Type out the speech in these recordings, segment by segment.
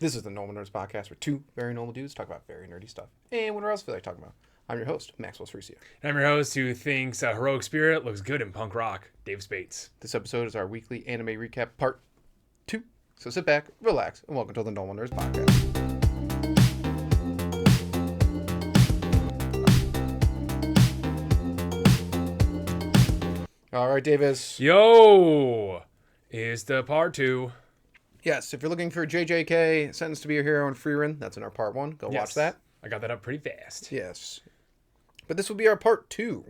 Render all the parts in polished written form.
This is the Normal Nerds Podcast, where two very normal dudes talk about very nerdy stuff and whatever else we like talking about. I'm your host, Maxwell and Davis. And I'm your host who thinks a heroic spirit looks good in punk rock, Davis Bates. This episode is our weekly anime recap part 2. So sit back, relax, and welcome to the Normal Nerds Podcast. All right, Davis. Yo! Is the part 2. Yes, if you're looking for JJK, Sentenced to Be a Hero and Frieren, that's in our part 1. Go watch that. I got that up pretty fast. Yes. But this will be our part 2.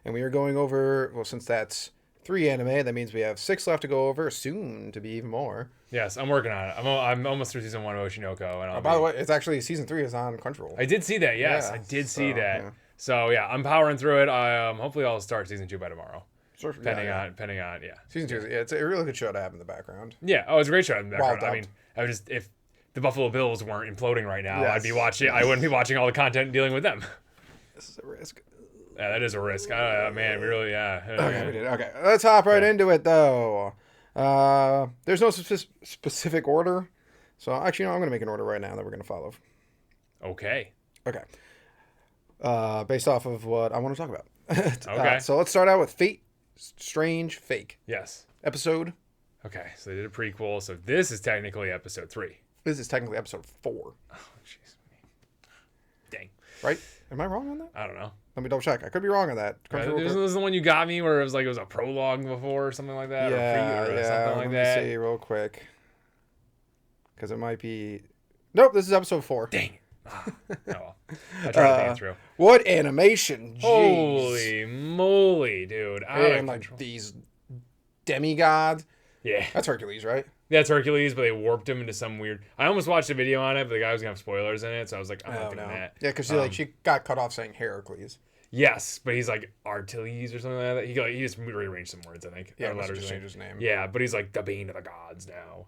And we are going over, well, since that's 3 anime, that means we have 6 left to go over, soon to be even more. Yes, I'm working on it. I'm almost through season 1 of Oshinoko. And By the way, it's actually, season 3 is on Crunchyroll. I did see that, yes. Yeah, I did see that. Yeah. So, yeah, I'm powering through it. Hopefully I'll start season 2 by tomorrow. Sure, Depending on, yeah. Season 2, it's a really good show to have in the background. Yeah, it's a great show in the background. Well I mean, if the Buffalo Bills weren't imploding right now, Yes. I wouldn't be watching all the content and dealing with them. This is a risk. Yeah, that is a risk. Man, we really, yeah. Okay, we did. Okay, let's hop right into it, though. There's no specific order. So, actually, no, I'm going to make an order right now that we're going to follow. Okay. Okay. Based off of what I want to talk about. Okay. So, let's start out with Fate Strange Fake. Yes. Episode. Okay, so they did a prequel. So this is technically episode 3. This is technically episode 4. Oh, jeez. Dang. Right? Am I wrong on that? I don't know. Let me double check. I could be wrong on that. This was the one you got me where it was a prologue before or something like that? Yeah, or something like Let me see real quick. Because it might be... Nope, this is episode 4. Dang it. Oh, well. I tried to think it through. What animation? Jeez. Holy moly, dude. And like these demigods. Yeah. That's Hercules, right? Yeah, it's Hercules, but they warped him into some weird... I almost watched a video on it, but the guy was going to have spoilers in it, so I was like, I'm not doing that. Yeah, because she got cut off saying Heracles. Yes, but he's like Artiles or something like that. He just rearranged some words, I think. Yeah, just changed his name. Yeah, but he's like the bane of the gods now.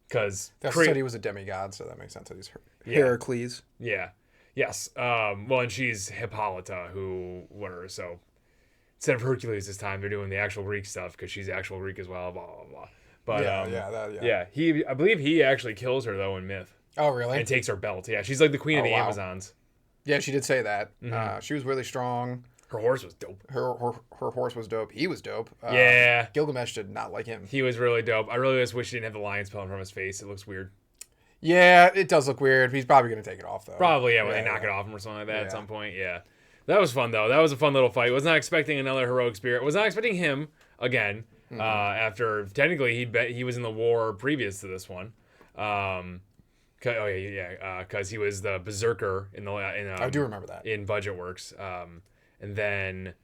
Because said he was a demigod, so that makes sense that he's Heracles. Yeah. Yes. Well, and she's Hippolyta, so instead of Hercules this time, they're doing the actual Greek stuff because she's actual Greek as well, blah, blah, blah. But, I believe he actually kills her, though, in myth. Oh, really? And takes her belt. Yeah, she's like the queen of the Amazons. Yeah, she did say that. Mm-hmm. She was really strong. Her horse was dope. Her horse was dope. He was dope. Yeah. Gilgamesh did not like him. He was really dope. I really just wish he didn't have the lion's pellet from his face. It looks weird. Yeah, it does look weird. He's probably going to take it off, though. Probably, yeah, when they knock it off him or something like that at some point, yeah. That was fun, though. That was a fun little fight. Was not expecting another heroic spirit. Was not expecting him again. Mm-hmm. After, technically, he was in the war previous to this one. Because he was the berserker in I do remember that. In Budget Works. And then,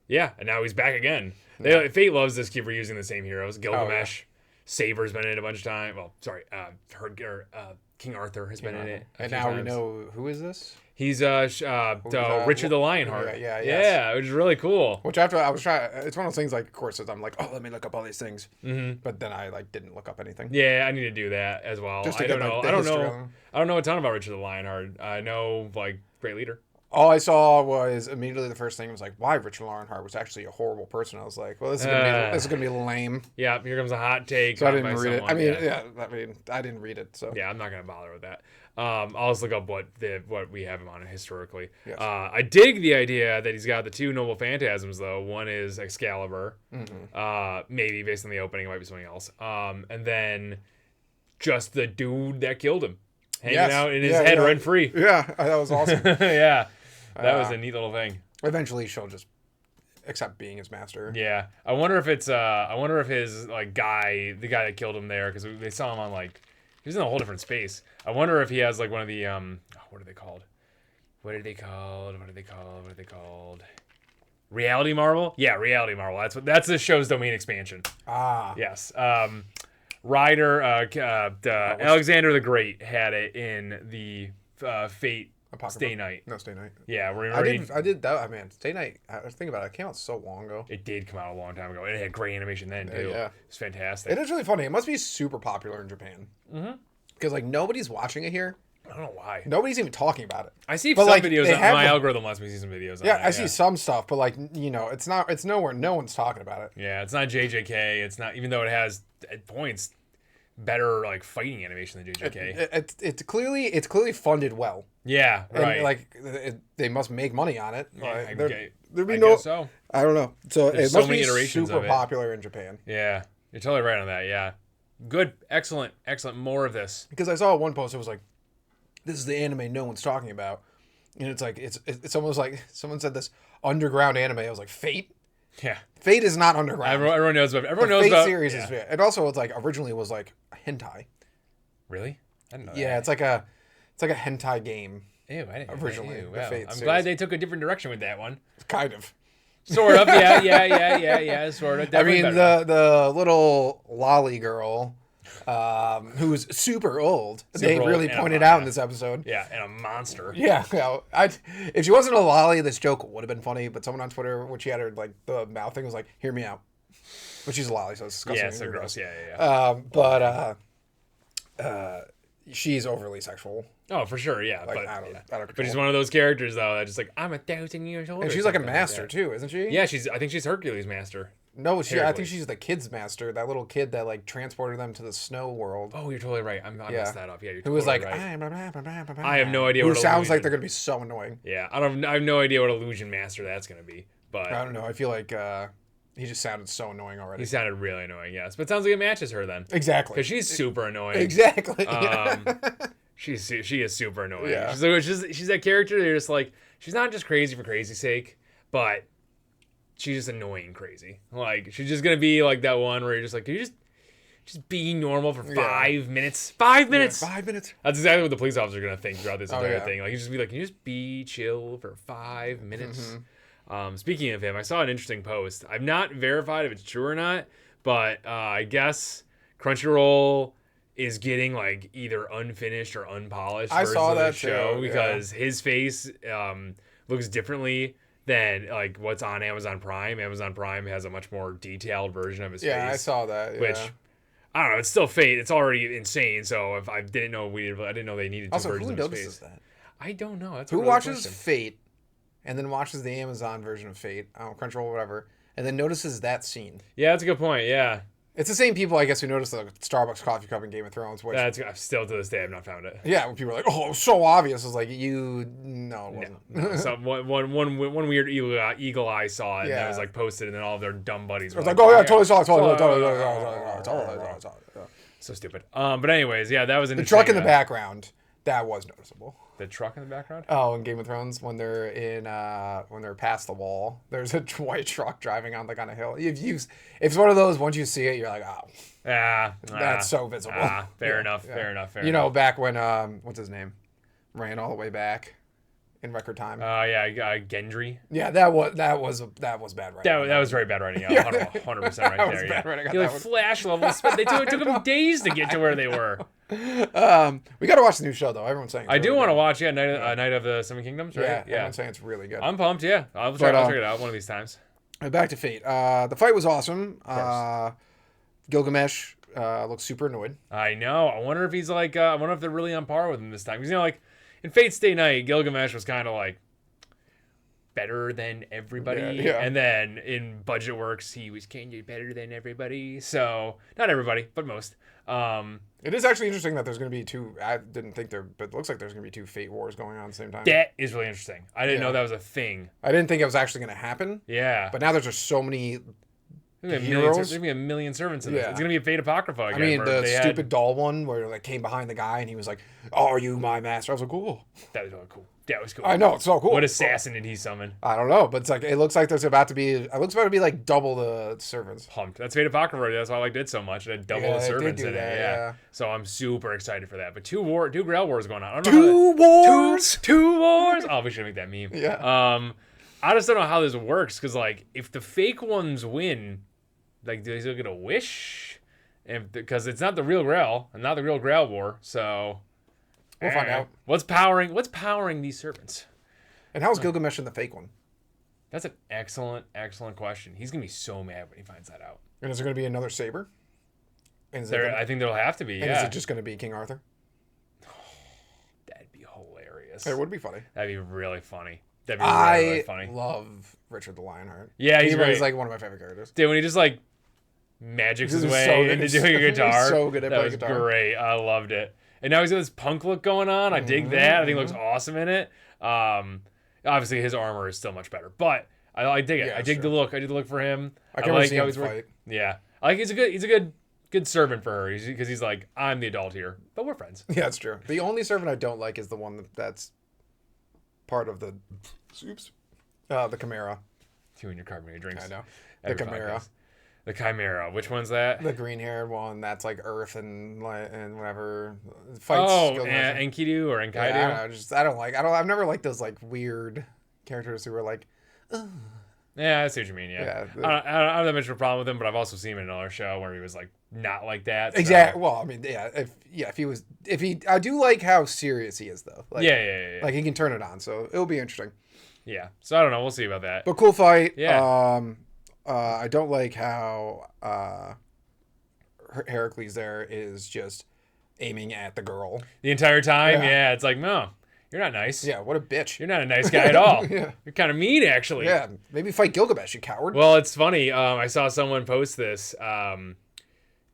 and now he's back again. Fate loves this, keep reusing the same heroes. Gilgamesh. Saber's been in it a bunch of times. Well, sorry, King Arthur has been in it. And now we know, who is this? He's Richard the Lionheart. Yeah, which is really cool. Which after I was trying, it's one of those things like, of course, I'm like, oh, let me look up all these things. Mm-hmm. But then I didn't look up anything. Yeah, I need to do that as well. I don't know a ton about Richard the Lionheart. I know great leader. All I saw was immediately the first thing was why Richard Lionheart was actually a horrible person. I was like, well, this is gonna be lame. Yeah, here comes a hot take. So I didn't read it. I didn't read it. So yeah, I'm not gonna bother with that. I'll just look up what we have him on historically. Yes. I dig the idea that he's got the 2 noble phantasms though. One is Excalibur. Mm-hmm. Maybe based on the opening, it might be something else. And then just the dude that killed him, hanging out in his head rent free. Yeah, that was awesome. Yeah. That was a neat little thing. Eventually, she'll just accept being his master. Yeah, I wonder if his guy, the guy that killed him there, because they saw him on he was in a whole different space. I wonder if he has one of the what are they called? Reality Marvel? Yeah, Reality Marvel. That's the show's domain expansion. Ah. Yes. Rider, Alexander the Great had it in the Fate. Stay Night. No, Stay Night. Yeah, I did that. Man, Stay Night. I was thinking about it. It came out so long ago. It did come out a long time ago. It had great animation then too. Yeah, it's fantastic. It is really funny. It must be super popular in Japan. Mm-hmm. Because nobody's watching it here. I don't know why. Nobody's even talking about it. I see some videos. My algorithm lets me see some videos. Yeah, I see some stuff, but it's nowhere. No one's talking about it. Yeah, it's not JJK. It's not, even though it has at points better like fighting animation than JJK. It's clearly funded well. Yeah, right. And, like they must make money on it. Yeah, there'd be I no. guess so. I don't know. So There's it so must many be iterations super of it. popular in Japan. Yeah, you're totally right on that. Yeah, good, excellent. More of this. Because I saw one post. It was like, "This is the anime no one's talking about," and it's like it's almost like someone said this underground anime. I was like, Fate. Yeah, Fate is not underground. Everyone knows about. Everyone the knows Fate about. series is. And also, it's like originally was like a hentai. Really? I didn't know that. Yeah, it's like a hentai game. Ew, I didn't. Originally, Ew, the wow. Fate I'm series. glad they took a different direction with that one. Kind of. Sort of. Yeah. Sort of. I mean, better. the little lolly girl, who's super old. They really pointed out in this episode. Yeah, and a monster. Yeah, if she wasn't a lolly, this joke would have been funny. But someone on Twitter, when she had her like the mouth thing, was like, "Hear me out," but she's a lolly, so it's disgusting. Yeah, so gross. Yeah. She's overly sexual. Oh, for sure, yeah. Like, but I don't but control she's it. one of those characters though that's just like, I'm 1,000 years old. And she's like a master too, isn't she? Yeah, I think she's Hercules' master. No, I think she's the kid's master. That little kid that like transported them to the snow world. Oh, you're totally right. I messed that up. Yeah, you're totally Who was like, right. I have no idea. Who what sounds illusion. like they're gonna be so annoying. Yeah, I have no idea what illusion master that's gonna be. But I don't know. I feel like he just sounded so annoying already. He sounded really annoying. Yes, but it sounds like it matches her then. Exactly. Because she's super annoying. Exactly. She is super annoying. Yeah. She's that character. They're just like, she's not just crazy for crazy's sake, but she's just annoying crazy. Like, she's just gonna be like that one where you're just like, can you just be normal for 5 minutes? 5 minutes. Yeah, 5 minutes. That's exactly what the police officer are gonna think throughout this entire yeah. thing. Like, you just be like, can you just be chill for 5 minutes? Speaking of him, I saw an interesting post. I've not verified if it's true or not, but I guess Crunchyroll is getting like either unfinished or unpolished versions of the show because his face looks differently than like what's on Amazon Prime. Amazon Prime has a much more detailed version of his face. Yeah, I saw that. Yeah. Which I don't know. It's still Fate. It's already insane. So if I didn't know I didn't know they needed two versions of his face. Also, who notices that? I don't know. That's who watches Fate and then watches the Amazon version of Fate, Crunchyroll or whatever, and then notices that scene. Yeah, that's a good point. Yeah. It's the same people, I guess, who noticed the Starbucks coffee cup in Game of Thrones. Which, that's still to this day, I've not found it. Yeah, when people are like, "Oh, it was so obvious." It's like no, it wasn't. No. So one weird eagle eye saw it, and that was like posted, and then all of their dumb buddies were like, "Oh yeah, totally saw it, totally." So stupid. But anyways, yeah, that was the truck in the background. That was noticeable. The truck in the background? Oh, in Game of Thrones, when they're past the wall, there's a white truck driving on a hill. If it's one of those, once you see it, you're like, oh, that's so visible. Fair enough. You know, back when what's his name, ran all the way back in record time. Gendry. Yeah, that was bad writing. That was very bad writing. 100% right there. Yeah. Bad writing. He like flash levels. They took him days to get to where they were. We got to watch the new show though. Everyone's saying I do want to watch. Yeah, Night of the Seven Kingdoms. Right? Yeah, everyone's saying it's really good. I'm pumped. Yeah, I'll check it out one of these times. Back to Fate. The fight was awesome. Gilgamesh looks super annoyed. I know. I wonder if he's like. I wonder if they're really on par with him this time. Because like in Fate Stay Night, Gilgamesh was kind of like better than everybody. Yeah. And then in Budget Works, he was kind of better than everybody. So not everybody, but most. It is actually interesting that there's going to be two. I didn't think there, but it looks like there's going to be two Fate Wars going on at the same time. That is really interesting. I didn't know that was a thing. I didn't think it was actually going to happen. Yeah. But now there's just so many heroes. There's going to be a million servants in this. It's going to be a Fate Apocrypha again. I mean, the stupid doll one where like came behind the guy and he was like, "Oh, are you my master?" I was like, "Cool." That was really cool. That was cool. I know, it's so cool. What assassin did he summon? I don't know, but it's like it looks like there's about to be like double the servants. Pumped. That's Fate Apocrypha. That's why I liked it so much. It had double the servants in it. Yeah. So I'm super excited for that. But two Grail Wars going on. I don't know two wars. Oh, we should make that meme. Yeah. I just don't know how this works because like if the fake ones win, like do they still get a wish? And because it's not the real Grail and not the real Grail War, so. We'll find out. What's powering these servants? And how's Gilgamesh in the fake one? That's an excellent question. He's going to be so mad when he finds that out. And is there going to be another saber? I think there'll have to be, and is it just going to be King Arthur? That'd be hilarious. It would be funny. That'd be really funny. That'd be really funny. I love Richard the Lionheart. Yeah, he's like one of my favorite characters. Dude, when he just like magics his way into doing a guitar. So good at playing guitar. That was great. I loved it. And now he's got this punk look going on. I dig that. I think it looks awesome in it. Obviously, his armor is still much better, but I dig it. Yeah, I dig the look. I dig the look for him. I can like how he's fight. Yeah, I like he's a good servant for her because he's like, I'm the adult here, but we're friends. Yeah, that's true. The only servant I don't like is the one that's part of the Chimera. You and your carbonated drinks. I know. The Chimera. The Chimera. Which one's that? The green-haired one that's like Earth and whatever fights. Oh, Enkidu or Enkidu. Yeah, I've never liked those like weird characters who were like, ugh. Yeah, I see what you mean. Yeah, I don't have that much of a problem with him, but I've also seen him in another show where he was like not like that. So. Exactly. Well, I mean, I do like how serious he is though. Like, yeah. Like he can turn it on, so it'll be interesting. Yeah. So I don't know. We'll see about that. But cool fight. Yeah. I don't like how Heracles there is just aiming at the girl the entire time. Yeah, it's like, no, you're not nice. Yeah, what a bitch. You're not a nice guy at all. Yeah. You're kind of mean, actually. Yeah, maybe fight Gilgamesh, you coward. Well, it's funny. I saw someone post this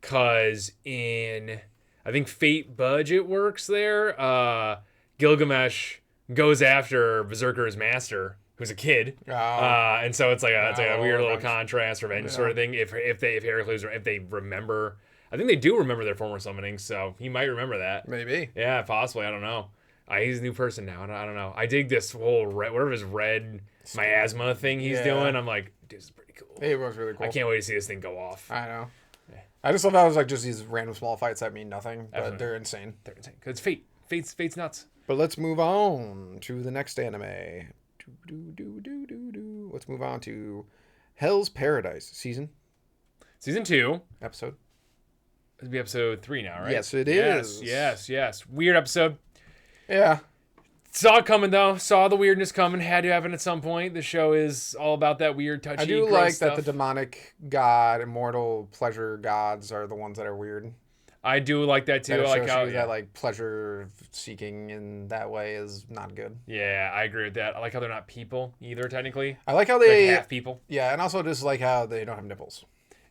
because in, I think Fate Budget works there. Gilgamesh goes after Berserker's master, who's a kid, and so it's like a weird little contrast, revenge sort of thing. If they remember, I think they do remember their former summonings, so he might remember that. Maybe. Yeah, possibly. I don't know. He's a new person now. I don't know. I dig this whole whatever his red miasma thing he's doing. I'm like, dude, this is pretty cool. It was really cool. I can't wait to see this thing go off. I know. Yeah. I just love how it was like just these random small fights that mean nothing, but they're insane. They're insane because it's Fate. Fate's nuts. But let's move on to the next anime. Let's move on to Hell's Paradise season 2. Episode. It'll be episode 3 now, right? Yes, it is. Yes. Weird episode. Yeah. Saw it coming though. Saw the weirdness coming. Had to happen at some point. The show is all about that weird, touchy. I do like stuff. that the demonic god, immortal pleasure gods are the ones that are weird. I do like that too. That I like how that like pleasure seeking in that way is not good. Yeah, I agree with that. I like how they're not people either. Technically, I like how they half people. Yeah, and also just like how they don't have nipples.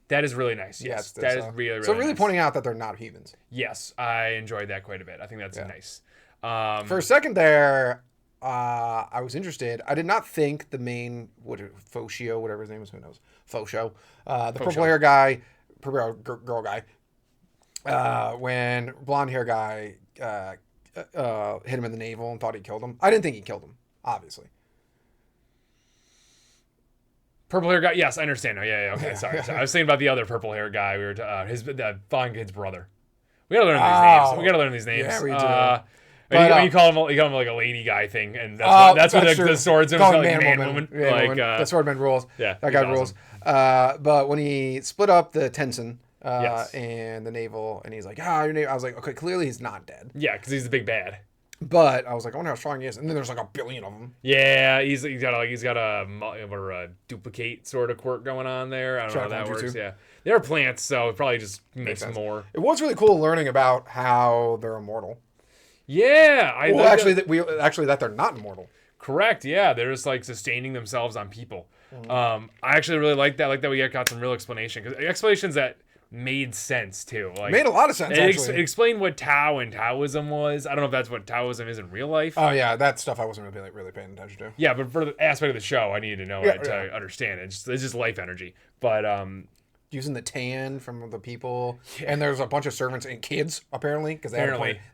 That is really nice. Yes, that is really so really nice. pointing out that they're not humans. Yes, I enjoyed that quite a bit. I think that's nice. For a second there, I was interested. I did not think the main Foshio, whatever his name is, who knows, Fosho, the purple hair guy, purple girl guy. When blonde hair guy hit him in the navel and thought he killed him. I didn't think he killed him, obviously. Purple hair guy. Yes, I understand now. Yeah. Okay, sorry. I was thinking about the other purple hair guy. We were his flying kid's brother. We gotta learn these names. Yeah, we do. You call him like a lady guy thing, and that's what the swordsman was like man woman. The swordman rules. Yeah, that guy rules. But when he split up the Tensen. And the navel, and he's like, your navel. I was like, okay, clearly he's not dead. Yeah, because he's the big bad. But I was like, I wonder how strong he is. And then there's like a billion of them. Yeah, he's got a duplicate sort of quirk going on there. I don't know how that works. Yeah, they're plants, so it probably just makes more. It was really cool learning about how they're immortal. Yeah, that they're not immortal. Correct. Yeah, they're just like sustaining themselves on people. I actually really like that. I like that we got some real explanation, because explanations that made sense too. Like, made a lot of sense. It explained what Tao and Taoism was. I don't know if that's what Taoism is in real life. Oh yeah, that stuff I wasn't really paying attention to. Yeah, but for the aspect of the show, I needed to know it to understand it. It's just life energy. But using the tan from the people, and there's a bunch of servants and kids apparently, because they had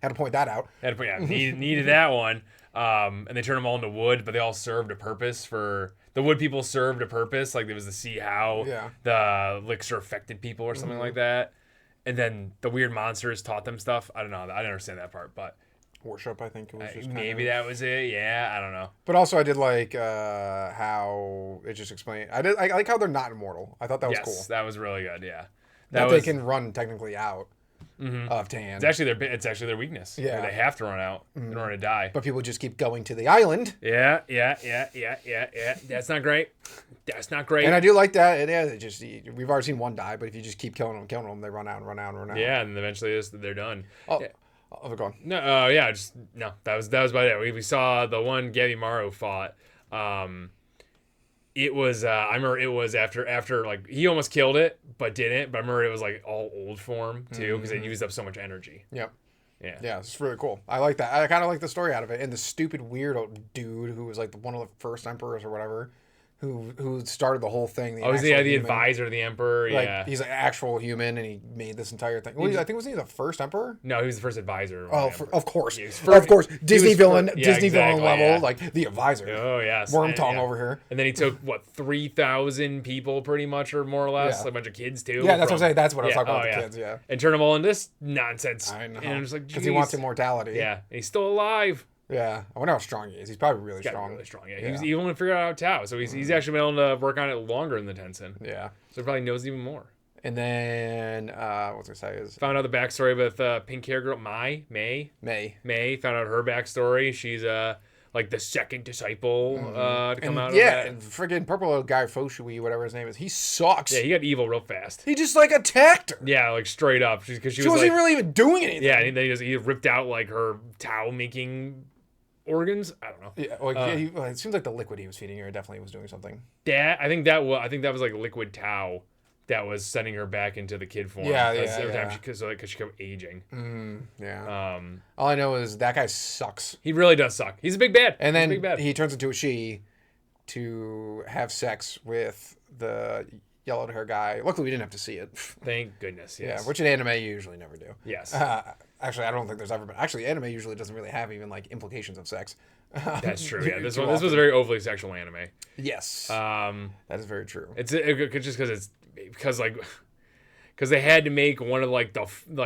to point that out. Needed that one. And they turned them all into wood, but they all served a purpose for. The wood people served a purpose, like it was to see how the elixir affected people or something like that. And then the weird monsters taught them stuff. I don't know. I didn't understand that part, but worship, I think it was just maybe that was it. Yeah, I don't know. But also, I did like how it just explained. I like how they're not immortal. I thought that was cool. Yes, that was really good. Yeah, that they can run technically out. Of tan. It's actually their weakness. Yeah, they have to run out in order to die. But people just keep going to the island. Yeah. That's not great. And I do like that. We've already seen one die, but if you just keep killing them, they run out. Yeah, and eventually they're done. Oh, they're gone. No, That was about it. We saw the one Gabimaru fought. It was. I remember it was after like he almost killed it, but didn't. But I remember it was like all old form too, because it used up so much energy. Yep. Yeah. Yeah, it's really cool. I like that. I kind of like the story out of it, and the stupid weird dude who was like one of the first emperors or whatever. Who started the whole thing? The advisor to the emperor. Like, yeah, he's an actual human, and he made this entire thing. Well, I think was he the first emperor? No, he was the first advisor. Oh, of course, of course, Disney villain, villain level, like the advisor. Oh yes, Worm tongue over here. And then he took 3,000 people, pretty much, or more or less, a bunch of kids too. Yeah, that's what I'm saying. That's what I was talking about the kids. Yeah, and turn them all into this nonsense. I know. And I'm just like, because he wants immortality. Yeah, and he's still alive. Yeah, I wonder how strong he is. He's probably really strong. Really strong. Yeah, he only figured out Tao, so he's actually been able to work on it longer than the Tenzin. Yeah, so he probably knows even more. And then what was I gonna say is found out the backstory with pink hair girl May. Found out her backstory. She's like the second disciple to come out of that. Yeah, and friggin' purple guy Foshui, whatever his name is, he sucks. Yeah, he got evil real fast. He just like attacked her. Yeah, like straight up. Because she wasn't really even doing anything. Yeah, and then he ripped out like her Tao making organs. I don't know. Yeah, it seems like the liquid he was feeding her definitely was doing something. I think that was like liquid Tao that was sending her back into the kid form. Every time because she kept aging. All I know is that guy sucks. He really does suck. He's a big bad. And then he turns into a she to have sex with the yellowed hair guy. Luckily, we didn't have to see it. Thank goodness. Yes. Yeah, which in anime you usually never do. Yes. Actually, I don't think there's ever been. Actually, anime usually doesn't really have even like implications of sex. That's true. Yeah, this was a very overly sexual anime. Yes. That is very true. It's just because they had to make one of like the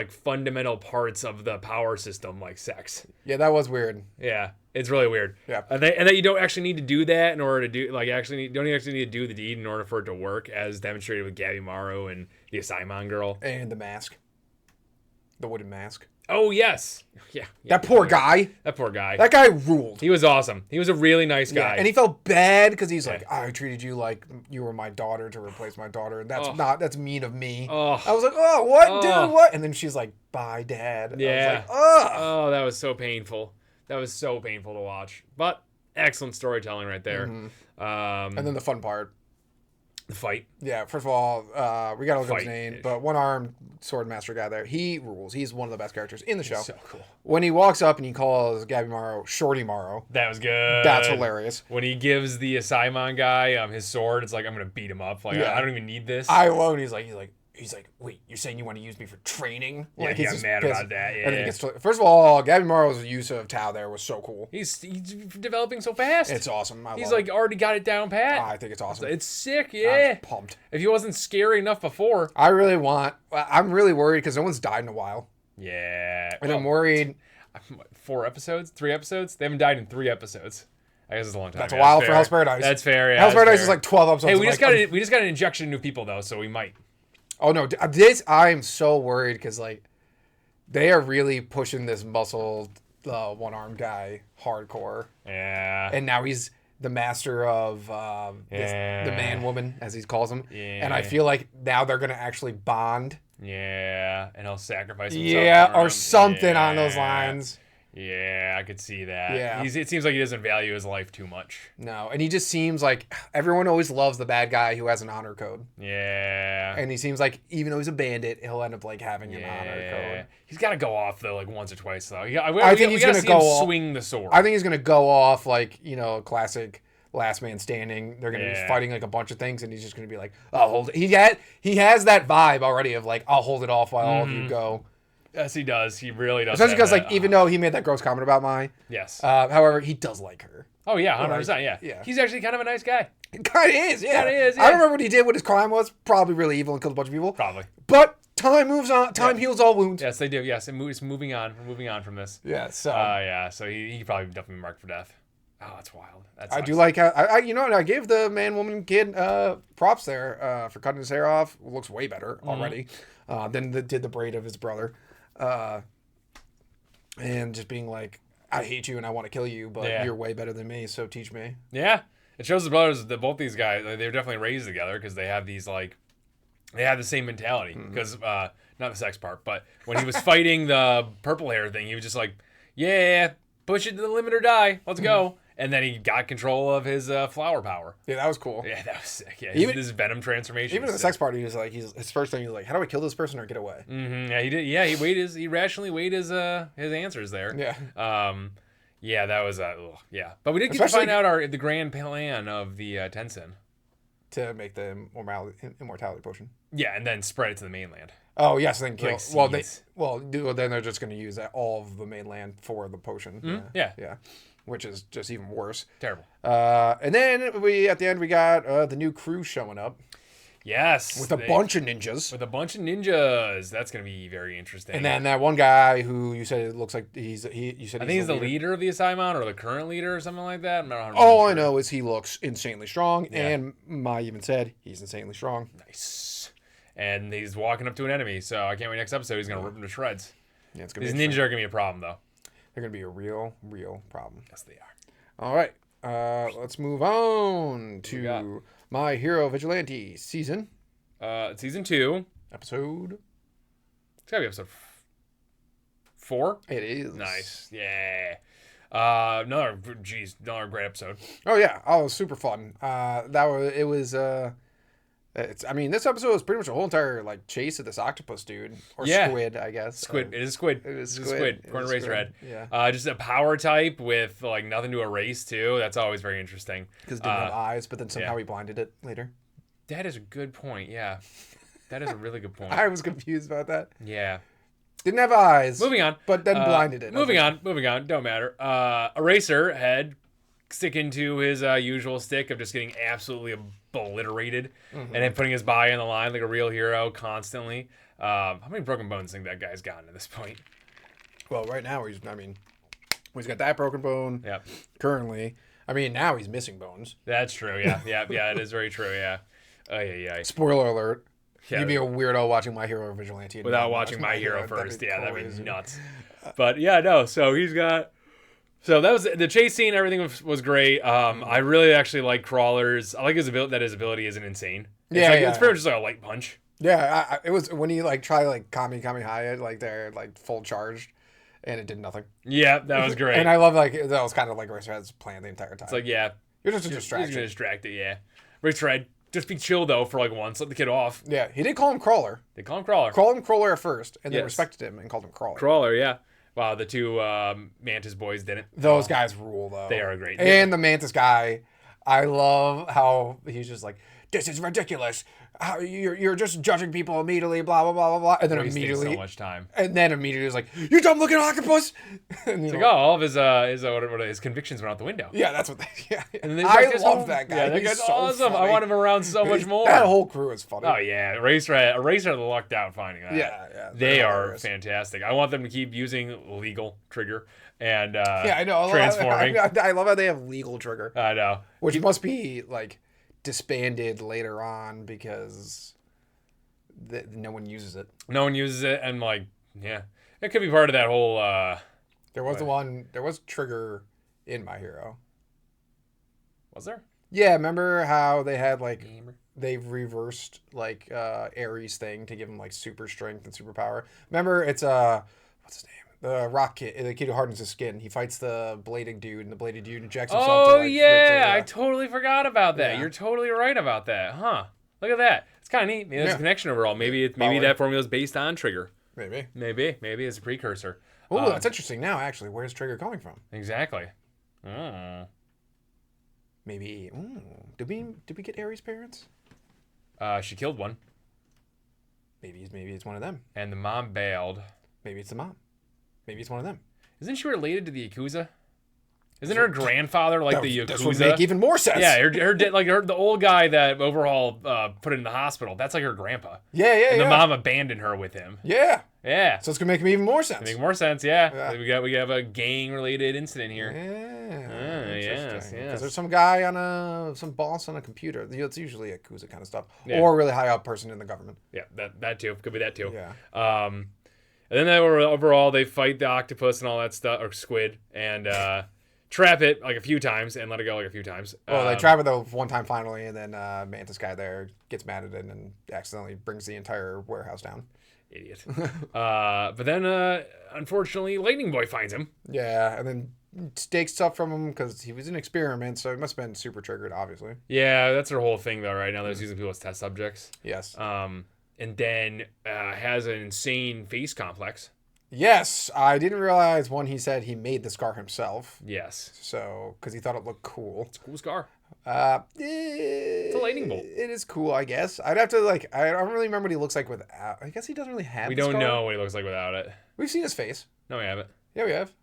fundamental parts of the power system like sex. Yeah, that was weird. Yeah, it's really weird. Yeah, and that you don't actually need to do that in order to do don't actually need to do the deed in order for it to work, as demonstrated with Gabimaru and the Asaimon girl and the mask, the wooden mask. Oh yes, yeah. That poor guy. That poor guy. That guy ruled. He was awesome. He was a really nice guy. Yeah, and he felt bad because he's like, I treated you like you were my daughter to replace my daughter, and that's mean of me. Oh. I was like, oh, what, dude, what? And then she's like, bye, Dad. Yeah. I was like, oh, that was so painful. That was so painful to watch. But excellent storytelling right there. Mm-hmm. And then the fun part. The fight. Yeah, first of all, we gotta look up his name, but one-armed sword master guy there, he rules. He's one of the best characters in the show. So cool. When he walks up and he calls Gabimaru Shorty Morrow. That was good. That's hilarious. When he gives the Asaimon guy his sword, it's like, I'm gonna beat him up. Like, I don't even need this. I love it. He's like, wait, you're saying you want to use me for training? Yeah, like, he got mad about that. Yeah. And then first of all, Gabimaru's use of Tao there was so cool. He's developing so fast. It's awesome. He's like already got it down pat. I think it's awesome. It's sick. Yeah. I'm pumped. If he wasn't scary enough before. I'm really worried because no one's died in a while. Yeah. And I'm worried. 4 episodes? 3 episodes? They haven't died in 3 episodes. I guess it's a long time. That's a while for Hell's Paradise. That's fair. Yeah, Hell's Paradise is like 12 episodes. Hey, we just got an injection of new people though, so we might. Oh no, I'm so worried because like they are really pushing this muscled one-armed guy hardcore. Yeah. And now he's the master of the man-woman, as he calls him. Yeah. And I feel like now they're gonna actually bond. Yeah, and he'll sacrifice himself. Yeah, or something on those lines. Yeah, I could see that. Yeah. It seems like he doesn't value his life too much. No, and he just seems like everyone always loves the bad guy who has an honor code. Yeah. And he seems like even though he's a bandit, he'll end up like having an honor code. He's got to go off though, like once or twice though. I think he's gonna go swing the sword. I think he's gonna go off like classic last man standing. They're gonna be fighting like a bunch of things, and he's just gonna be like, "I'll hold it." He has that vibe already of like, "I'll hold it off while all of you go." Yes, he does. He really does. Especially because, like, even though he made that gross comment about Mai, yes. However, he does like her. Oh yeah, 100%. Yeah. He's actually kind of a nice guy. He kind of is. Yeah. Kind of is. Yeah. I don't remember what he did. What his crime was. Probably really evil and killed a bunch of people. Probably. But time moves on. Time heals all wounds. Yes, they do. Yes, it's moving on. We're moving on from this. Yeah. So. So he probably definitely marked for death. Oh, that's wild. I do like how I gave the man, woman, kid props there for cutting his hair off. Looks way better already than did the braid of his brother. And just being like, I hate you and I want to kill you, but you're way better than me, so teach me. Yeah. It shows the brothers that both these guys, they're definitely raised together because they have these, like, they have the same mentality. Because, not the sex part, but when he was fighting the purple hair thing, he was just like, yeah, push it to the limit or die. Let's go. And then he got control of his flower power. Yeah, that was cool. Yeah, that was sick. Yeah, even his Venom transformation. Even in the sex party, he was like, his first thing, he was like, how do I kill this person or get away? Mm-hmm. Yeah, he did. Yeah, he rationally weighed his answers there. Yeah. Yeah, that was yeah. But we did get to find out the grand plan of the Tenzin. To make the immortality potion. Yeah, and then spread it to the mainland. Oh yes, then kill. Like then they're just going to use all of the mainland for the potion. Mm-hmm. Yeah. Which is just even worse. Terrible. And then at the end we got the new crew showing up. Yes. With a bunch of ninjas. That's going to be very interesting. And then that one guy who you said it looks like you said he's the leader of the Asaimon or the current leader or something like that. I'm not All I know is he looks insanely strong, and Mai even said he's insanely strong. Nice. And he's walking up to an enemy, so I can't wait next episode. He's going to rip him to shreds. Yeah, it's gonna These ninjas are going to be a problem, though. They're going to be a real problem. Yes, they are. All right. Let's move on to My Hero Vigilantes season. Season 2. Episode. It's got to be episode 4. It is. Nice. Yeah. Another great episode. Oh, yeah. Oh, it was super fun. This episode was pretty much a whole entire chase of this octopus dude or squid, I guess. Squid. It is squid. It is squid. Corn Razorhead. Yeah. Just a power type with nothing to erase too. That's always very interesting. Because it didn't have eyes, but then somehow he blinded it later. That is a good point. Yeah, that is a really good point. I was confused about that. Yeah. Didn't have eyes. Moving on. But then blinded it. Moving on. Don't matter. Eraser head sticking to his usual stick of just getting absolutely obliterated, and then putting his body on the line like a real hero constantly. How many broken bones do you think that guy's gotten at this point? Well, right now he's got that broken bone. Yep. Currently, now he's missing bones. That's true. Yeah. It is very true. Yeah. Yeah. Spoiler alert. Yeah, you'd be a weirdo watching My Hero Vigilante without watching My Hero first. That'd be nuts. But yeah, no. So he's got. So that was the chase scene. Everything was great. I really actually like Crawler's. I like his ability. That his ability isn't insane. It's pretty much just like a light punch. Yeah, it was when he try Kami Haya they're full charged, and it did nothing. Yeah, that was great. And I love that was kind of like Razorhead's plan the entire time. It's you're just a distraction. He's gonna distract it. Yeah, Razorhead, just be chill though for once. Let the kid off. Yeah, he did call him Crawler. They call him Crawler. Called him Crawler at first, and then respected him and called him Crawler. Crawler, yeah. Wow, the two Mantis boys didn't. Those guys rule, though. They are great. And the Mantis guy, I love how he's just like, this is ridiculous. You're just judging people immediately, blah, blah, blah, blah, blah. And then immediately. So much time. And then immediately was like, you dumb looking octopus. And it's all of his convictions went out the window. Yeah, that's what And I love that guy. Yeah, that guy's so awesome. Funny. I want him around so much more. That whole crew is funny. Oh, yeah. Eraser lucked out finding that. Yeah. They are fantastic. I want them to keep using legal trigger and I know. Transforming. I love how they have legal trigger. I know. Which must be disbanded later on because no one uses it. No one uses it, and it could be part of that whole. There was trigger in My Hero. Was there? Yeah, remember how they had they've reversed Ares thing to give him super strength and superpower. Remember it's what's his name? The rock kid, the kid who hardens his skin. He fights the bladed dude, and the bladed dude injects himself. Oh, I totally forgot about that. Yeah. You're totally right about that, huh? Look at that. It's kind of neat. Maybe there's a connection overall. Maybe that formula is based on Trigger. Maybe it's a precursor. Oh, that's interesting. Now, actually, where's Trigger coming from? Exactly. Maybe. Did we get Ares' parents? She killed one. Maybe it's one of them. And the mom bailed. Maybe it's the mom. Maybe it's one of them. Isn't she related to the Yakuza? Isn't her grandfather the Yakuza? That would make even more sense. Yeah, the old guy that Overhaul put in the hospital. That's her grandpa. Yeah. And the mom abandoned her with him. Yeah. Yeah. So it's gonna make even more sense. Make more sense. Yeah. We have a gang related incident here. Yeah. Yes. Because there's some guy some boss on a computer. It's usually Yakuza kind of stuff, or a really high up person in the government. Yeah. That too could be that too. Yeah. And then overall they fight the octopus and all that stuff, or squid, and trap it a few times and let it go a few times. Well, they trap it the one time finally, and then Mantis guy there gets mad at it and accidentally brings the entire warehouse down. Idiot. But then unfortunately Lightning Boy finds him. Yeah, and then take stuff from him because he was an experiment, so he must have been super triggered, obviously. Yeah, that's her whole thing, though, right? Now they're using people as test subjects. Yes. And then has an insane face complex. Yes, I didn't realize he said he made the scar himself. Yes. So, because he thought it looked cool. It's a cool scar. It's a lightning bolt. It is cool, I guess. I'd have to, I don't really remember what he looks like without. I guess he doesn't really have We don't know what he looks like without it. We've seen his face. No, we haven't. Yeah, we have.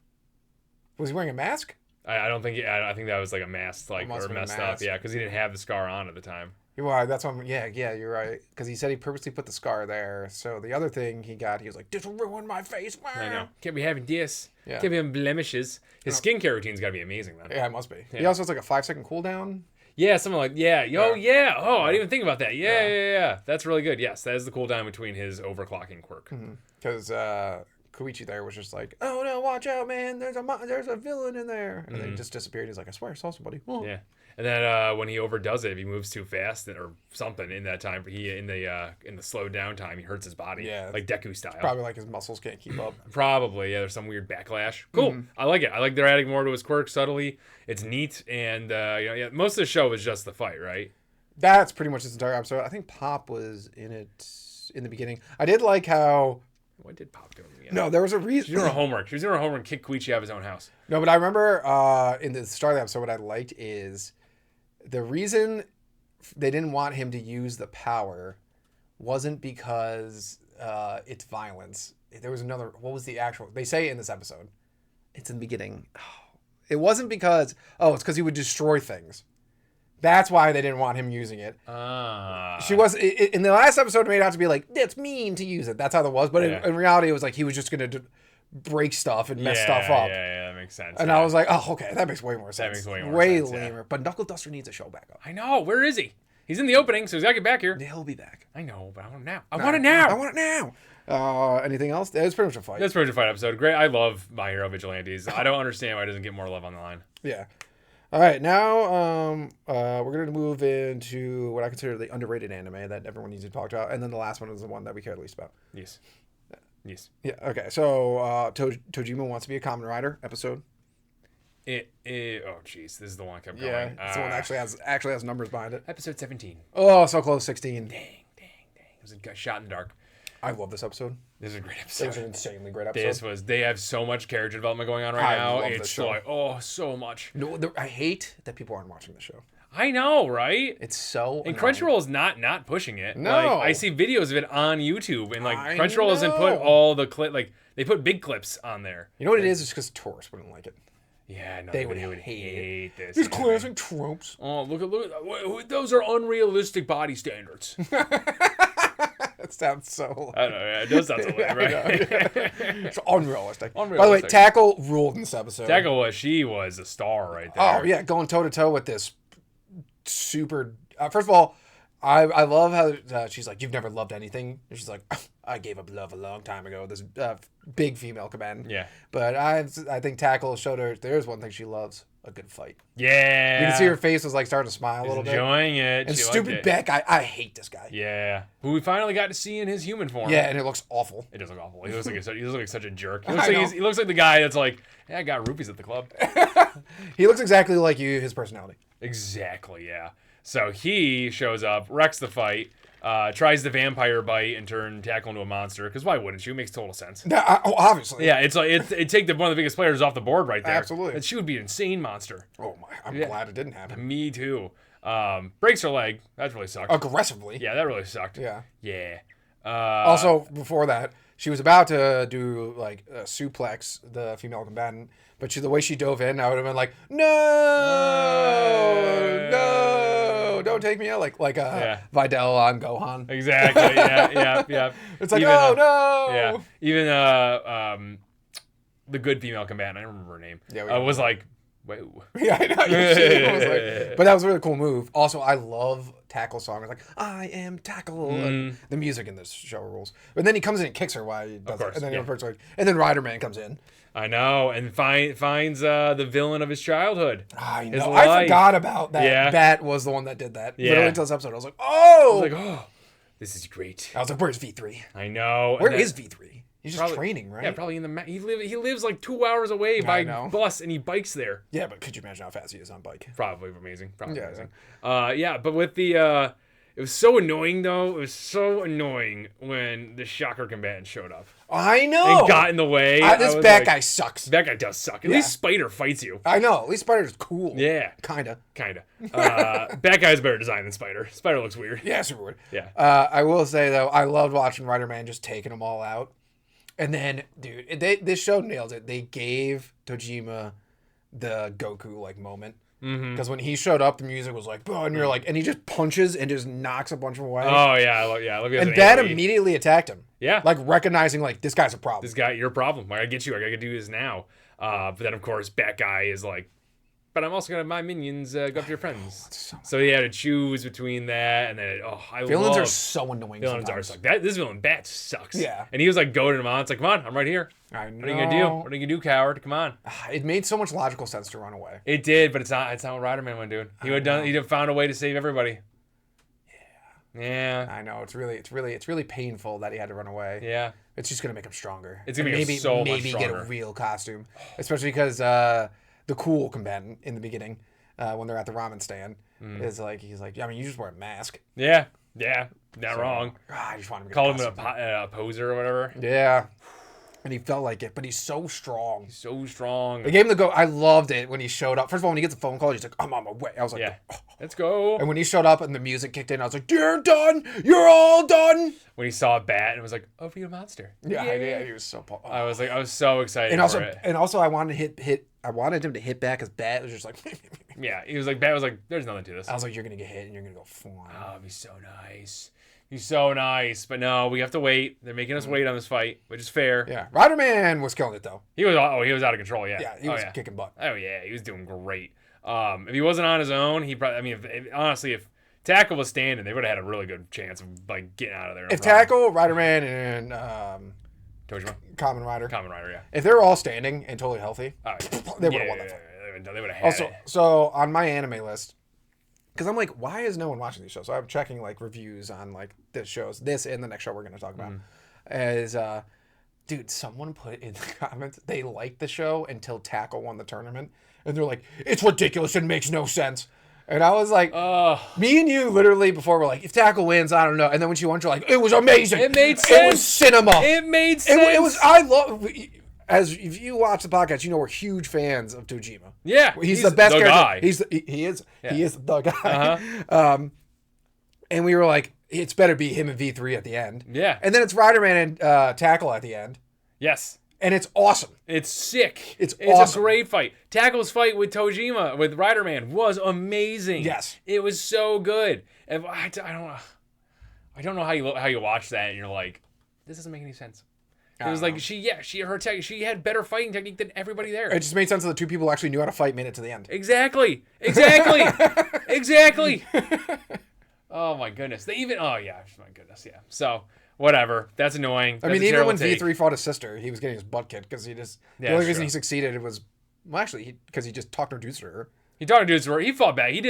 Was he wearing a mask? I don't think. I think that was like a mask, or messed up. Yeah, because he didn't have the scar on at the time. Well, that's what yeah, you're right. Because he said he purposely put the scar there. So the other thing he was like, this will ruin my face. I know. Can't be having this. Yeah. Can't be having blemishes. His skincare routine's got to be amazing, then. Yeah, it must be. Yeah. He also has like a 5-second cooldown. Yeah, something like, yeah. Oh, yeah. Oh, I didn't even think about that. Yeah. That's really good. Yes, that is the cooldown between his overclocking quirk. Because Koichi there was just like, oh, no, watch out, man. There's a villain in there. And then he just disappeared. He's like, I swear I saw somebody. Oh. Yeah. And then when he overdoes it, if he moves too fast or something in that time, in the slowed down time, he hurts his body. Yeah. Like Deku style. Probably like his muscles can't keep up. Probably, yeah. There's some weird backlash. Cool. I like it. I like they're adding more to his quirk subtly. It's neat. And, most of the show is just the fight, right? That's pretty much this entire episode. I think Pop was in it in the beginning. I did like how... What did Pop do? No, there was a reason. She was doing her homework. She was doing her homework and kicked Koichi out of his own house. No, but I remember in the start of the episode, what I liked is the reason they didn't want him to use the power wasn't because it's violence. There was another... What was the actual... They say in this episode. It's in the beginning. It wasn't because... it's because he would destroy things. That's why they didn't want him using it. She was in the last episode. It made out to be like, it's mean to use it. That's how it was. But in reality, it was like he was just gonna break stuff and mess stuff up. Yeah, that makes sense. And I was like, oh, okay, that makes way more sense. That makes way sense. Lamer. But Knuckle Duster needs a show back up. I know. Where is he? He's in the opening, so he's gotta get back here. He'll be back. I know, but I want him now. I want it now. Anything else? It was pretty much a fight. That's pretty much a fight episode. Great. I love My Hero Vigilantes. I don't understand why it doesn't get more love on the line. Yeah. All right, now we're going to move into what I consider the underrated anime that everyone needs to talk about, and then the last one is the one that we care least about. Yes. Yeah, okay. So Tōjima Wants to be a Kamen Rider episode. Oh, jeez. This is the one I kept going. Yeah, it's the one that actually has numbers behind it. Episode 17. Oh, so close, 16. Dang. It was a shot in the dark. I love this episode. This is a great episode. It was an insanely great episode. They have so much character development going on right now. Love it's like, so much. No, I hate that people aren't watching the show. I know, right? It's so And Crunchyroll is not pushing it. No. Like, I see videos of it on YouTube, and Crunchyroll doesn't put all the they put big clips on there. You know what it is? It's because tourists wouldn't like it. Yeah, no, they would hate this. These classic tropes. Oh, look at those are unrealistic body standards. That sounds so... I don't know. Yeah, it does sound so lame, right? It's unrealistic. By the way, Tackle ruled in this episode. She was a star right there. Oh, yeah, going toe-to-toe with this super... first of all, I love how she's like, you've never loved anything. And she's like, I gave up love a long time ago. This big female combatant. Yeah. But I think Tackle showed her there's one thing she loves. A good fight. Yeah. You can see her face was like starting to smile a little bit. Enjoying it. And stupid Beck, I hate this guy. Yeah. Who we finally got to see in his human form. Yeah, and it looks awful. It does look awful. He looks like such a jerk. He looks like the guy that's like, hey, I got rupees at the club. He looks exactly like you, his personality. Exactly, yeah. So he shows up, wrecks the fight, tries the vampire bite and turn Tackle into a monster. Because why wouldn't you? It makes total sense. Obviously. Yeah, it's like it'd take one of the biggest players off the board right there. Absolutely. And she would be an insane monster. Oh my! I'm glad it didn't happen. Me too. Breaks her leg. That really sucked. Aggressively. Yeah, that really sucked. Yeah. Yeah. Also, before that, she was about to do like a suplex the female combatant, but the way she dove in, I would have been like, no, don't take me out like Videl on Gohan. Exactly. Yeah. It's like, no. Yeah. Even the good female combatant, I don't remember her name. Yeah, was like, whoa. Yeah, I know. But that was a really cool move. Also, I love Tackle's song. It's like, I am Tackle. And the music in this show rules. But then he comes in and kicks her while he does it. And then and then Rider Man comes in. I know, and finds the villain of his childhood. I know. I forgot about that. Yeah. Bat was the one that did that. Yeah. Literally until this episode, I was like, oh! This is great. I was like, where's V3? I know. Where is V3? He's just training, right? Yeah, probably in the... He lives like 2 hours away by bus, and he bikes there. Yeah, but could you imagine how fast he is on bike? Probably amazing. Amazing. But with the... It was so annoying, though. It was so annoying when the shocker combatant showed up. I know. And got in the way. This bad guy sucks. That guy does suck. At least Spider fights you. I know. At least Spider's cool. Yeah. Kinda. Bad guy's better design than Spider. Spider looks weird. Yeah, super weird. Yeah. I will say, though, I loved watching Rider-Man just taking them all out. And then, dude, this show nailed it. They gave Tōjima the Goku, like, moment. Because when he showed up, the music was like, oh, and you're like, and he just punches and just knocks a bunch of them away. Oh yeah. And that immediately attacked him. Yeah, like recognizing like this guy's a problem. This guy, you're a problem. I gotta get you. I gotta do this now. But then of course, Bat Guy is like, but I'm also gonna have my minions go up to your friends. So he had to choose between that and then villains are so annoying. Villains sometimes. are suck. This villain Bat sucks. Yeah, and he was like goading him on. It's like, come on, I'm right here. I know. What are you gonna do? What are you gonna do, coward? Come on. It made so much logical sense to run away. It did, but it's not what Rider-Man would do. He'd have found a way to save everybody. Yeah. I know. It's really painful that he had to run away. Yeah. It's just gonna make him stronger. It's gonna make him so much stronger. Get a real costume, especially because the cool combatant in the beginning, when they're at the ramen stand, is like he's like, I mean, you just wear a mask. Yeah. Not wrong. I just want him to call him a poser or whatever. Yeah. And he felt like it, but he's so strong. They gave him the go. I loved it when he showed up. First of all, when he gets a phone call, he's like, I'm on my way. I was like, let's go. And when he showed up and the music kicked in, I was like, you're done. You're all done. When he saw a bat and was like, oh, be a monster. Yeah, he was so pumped. I was so excited and also I wanted him to hit back because Bat was just like... Yeah, he was like, Bat was like, there's nothing to this. I was like, you're going to get hit and you're going to go flying. Oh, he's so nice. He's so nice. But no, we have to wait. They're making us wait on this fight, which is fair. Yeah. Rider-Man was killing it, though. He was out of control, yeah. Yeah, he was kicking butt. Oh, yeah, he was doing great. If he wasn't on his own, he probably... honestly, if Tackle was standing, they would have had a really good chance of like getting out of there. Tackle, Rider-Man, and Tōjima? Kamen Rider, yeah. If they were all standing and totally healthy, they would have won that fight. They would have had it. So on my anime list, because I'm like, why is no one watching these shows? So I'm checking like reviews on like this and the next show we're going to talk about. Is dude, someone put in the comments they liked the show until Tackle won the tournament, and they're like, it's ridiculous and makes no sense. And I was like, me and you literally before were like, if Tackle wins, I don't know. And then when she won, you're like, it was amazing. It made sense. It was cinema. It made sense. It was. I love. As if you watch the podcast, you know we're huge fans of Tōjima. Yeah, he's the best character. Guy. He is the guy. And we were like, it's better be him and V3 at the end. Yeah. And then it's Rider-Man and Tackle at the end. Yes. And it's awesome. It's sick. It's awesome. A great fight. Tackle's fight with Tōjima, with Rider-Man, was amazing. Yes. It was so good. And I don't know how you watch that and you're like, this doesn't make any sense. It was like she had better fighting technique than everybody there. It just made sense that the two people who actually knew how to fight made it to the end. Exactly. Oh my goodness. My goodness. Yeah. So whatever. That's annoying. I mean, even when V3 fought his sister, he was getting his butt kicked because the only reason he succeeded was because he just talked no dudes to her. He talked to dudes where he fought back. He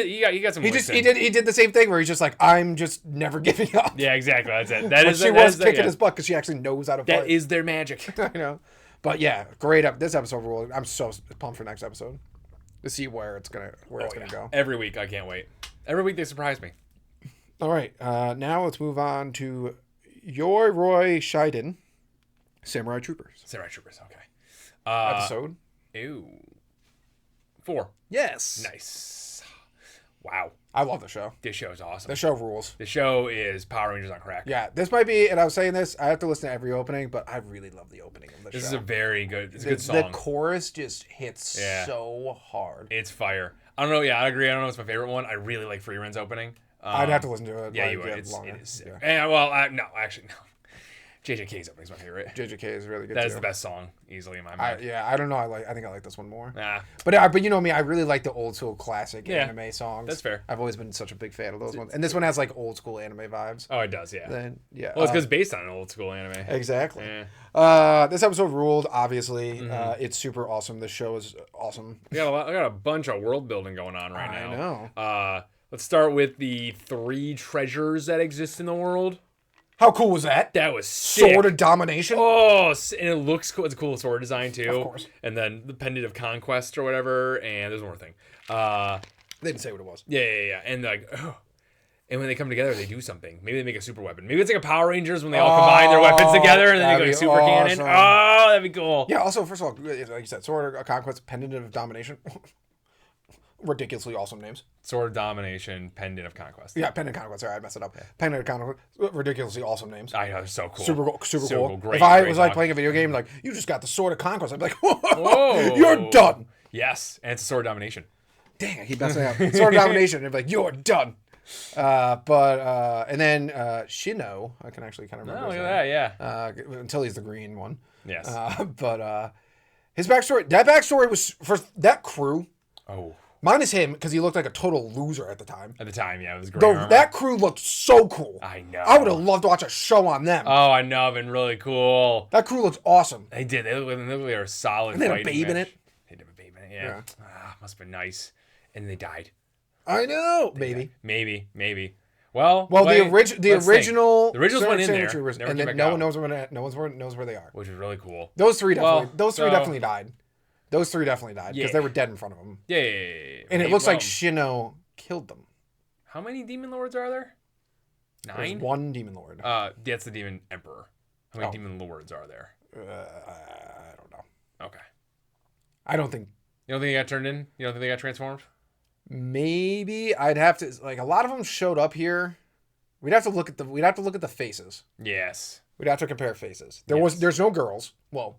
got some. He did the same thing where he's just like, I'm just never giving up. Yeah, exactly. That's it. She was kicking his butt because she actually knows how to fight. That is their magic. I know. But yeah, great this episode ruled. I'm so pumped for next episode to see where it's gonna go. Every week, I can't wait. Every week they surprise me. All right, now let's move on to Yoroiden, Samurai Troopers. Okay. Episode. Ew. 4. Yes. Nice. Wow. I love the show. This show is awesome. The show rules. The show is Power Rangers on crack. Yeah, this might be, and I was saying this, I have to listen to every opening, but I really love the opening of the show. This is a very good, it's a good song. The chorus just hits so hard. It's fire. I don't know, I agree. I don't know if it's my favorite one. I really like Frieren's opening. I'd have to listen to it. Yeah, you would. It is sick. Yeah. And, no. JJK's opening is my favorite. JJK is really good. That is the best song, easily in my mind. I don't know. I think I like this one more. Nah. But you know me, I really like the old school classic anime songs. That's fair. I've always been such a big fan of those ones, and this one has like old school anime vibes. Oh, it does, yeah. Well, it's because it's based on an old school anime. Exactly. Yeah. This episode ruled. Obviously, it's super awesome. This show is awesome. I got a bunch of world building going on right now. I know. Let's start with the 3 treasures that exist in the world. How cool was that? That was sick. Sword of Domination. Oh, and it looks cool. It's a cool sword design too. Of course. And then the Pendant of Conquest or whatever. And there's one more thing. They didn't say what it was. Yeah. And and when they come together, they do something. Maybe they make a super weapon. Maybe it's like a Power Rangers when they all combine their weapons together and then they go like super cannon. Oh, that'd be cool. Yeah. Also, first of all, like you said, Sword of Conquest, Pendant of Domination. Ridiculously awesome names. Sword of Domination, Pendant of Conquest. Yeah, Pendant of Conquest. Sorry, I messed it up. Yeah. Pendant of Conquest. Ridiculously awesome names. I know, they're so cool. Super cool. Great, if I was like playing a video game, like, you just got the Sword of Conquest, I'd be like, whoa, you're done. Yes, and it's a Sword of Domination. Dang, I keep messing up. Sword of Domination, and I'd be like, you're done. And then Shino, I can actually kind of remember. Oh, look at that, yeah. Until he's the green one. Yes. But his backstory, that backstory was for that crew. Oh. Minus him, because he looked like a total loser at the time. At the time, yeah, it was great. That crew looked so cool. I know. I would have loved to watch a show on them. Oh, I know, been really cool. That crew looks awesome. They did. They were solid. And they had a babe in it. They did have a babe in it. Yeah. Must have been nice. And they died. I know. Maybe. Well, the originals went in there, and then no one knows where they are. Which is really cool. Those three definitely died. Those three definitely died because they were dead in front of them. Yeah. And it looks like Shino killed them. How many Demon Lords are there? 9? There's one Demon Lord. That's the Demon Emperor. How many Demon Lords are there? I don't know. Okay. I don't think. You don't think they got turned in? You don't think they got transformed? Maybe I'd have to a lot of them showed up here. We'd have to look at the faces. Yes. We'd have to compare faces. There's no girls. Well.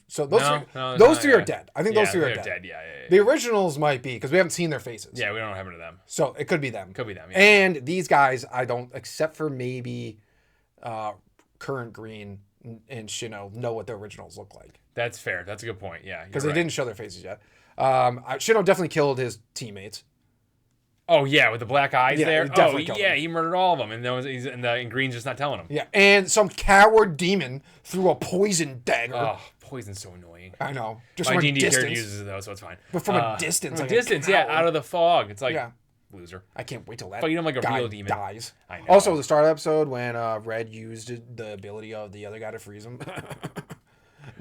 So those three are dead. I think those three are dead. Yeah. The originals might be because we haven't seen their faces. Yeah, we don't have any of them. So it could be them. Yeah. And these guys, I don't, except for maybe Current Green and Shino, know what the originals look like. That's fair. That's a good point. Yeah, because they didn't show their faces yet. Shino definitely killed his teammates. Oh yeah, with the black eyes there. Oh yeah, he murdered all of them, and Green's just not telling him. Yeah, and some coward demon threw a poison dagger. Oh, poison's so annoying. I know. Just my from D&D a distance. character uses it though, so it's fine. But from a distance, out of the fog, it's like loser. I can't wait till that. Fight him like a guy real demon dies. I know. Also, the start of the episode when Red used the ability of the other guy to freeze him.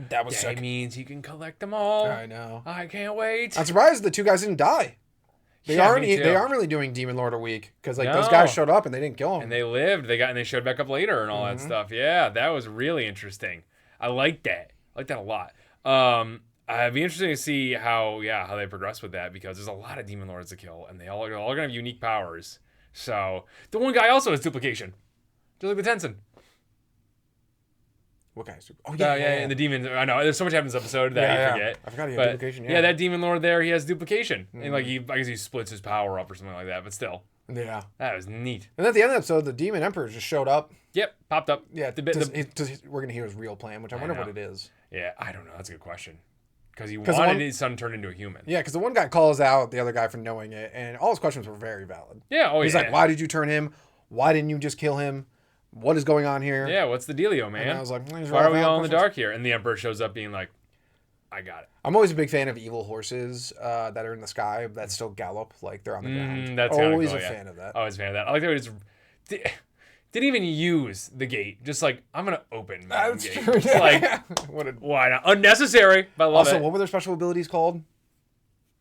That was sick. That means he can collect them all. I know. I can't wait. I'm surprised the two guys didn't die. They aren't really doing Demon Lord a week because those guys showed up and they didn't kill him. And they lived. And they showed back up later and all that stuff. Yeah, that was really interesting. I like that. I like that a lot. It'd be interesting to see how they progress with that because there's a lot of Demon Lords to kill and they all gonna have unique powers. So the one guy also has duplication, just like the Tensen. What guy? Oh yeah. And the demon. I know. There's so much happens in this episode that you forget. I forgot he had duplication. Yeah, that Demon Lord there, he has duplication, and I guess he splits his power up or something like that. But still, yeah, that was neat. And at the end of the episode, the Demon Emperor just showed up. Yep, popped up. Yeah, we're gonna hear his real plan, which I wonder what it is. Yeah, I don't know. That's a good question. Because he wanted his son turned into a human. Yeah, because the one guy calls out the other guy for knowing it, and all his questions were very valid. Yeah, he's like, "Why did you turn him? Why didn't you just kill him? What is going on here?" Yeah, what's the dealio, man? And I was like, why are we all in the dark here? And the Emperor shows up being like, I got it. I'm always a big fan of evil horses that are in the sky that still gallop like they're on the ground. That's always cool, a fan of that. Always a fan of that. I like that we just didn't even use the gate. Just like, I'm going to open my own gate. True. It's like, why not? Unnecessary, but I love it. Also, what were their special abilities called?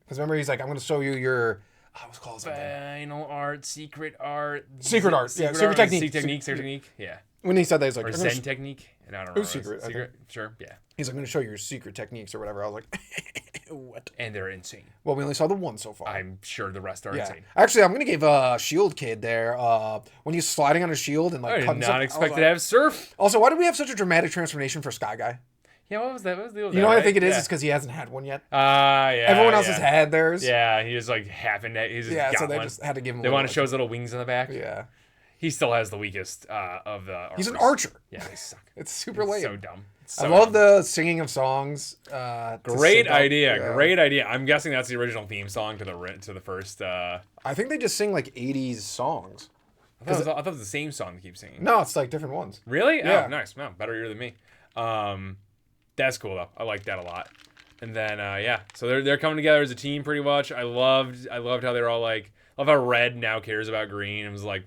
Because remember, he's like, I'm going to show you your... what's called something? Final art, secret art. Secret art. Secret technique. Yeah. When he said that, he's like... Or Zen technique. And I don't know. It was secret. Sure, yeah. He's like, I'm going to show you your secret techniques or whatever. I was like, what? And they're insane. Well, we only saw the one so far. I'm sure the rest are insane. Actually, I'm going to give Shield Kid there, when he's sliding on a shield and like I did not expect to have surf. Also, why did we have such a dramatic transformation for Sky Guy? Yeah, what was that? What was the deal with you know what I think it is? It's because he hasn't had one yet. Yeah. Everyone else has had theirs. Yeah, he just like happened to. So they just had to give him. They want to show his little wings in the back. Yeah. He still has the weakest of the archers. He's an archer. Yeah, they suck. It's super lame. So dumb. I love the singing of songs. Great idea. Yeah. Great idea. I'm guessing that's the original theme song to the first. I think they just sing like 80s songs. I thought it was the same song they keep singing. No, it's like different ones. Really? Yeah. Oh, nice. Wow, better ear than me. That's cool though. I like that a lot. And then so they're coming together as a team pretty much. I loved how they were all like. I love how Red now cares about Green and was like,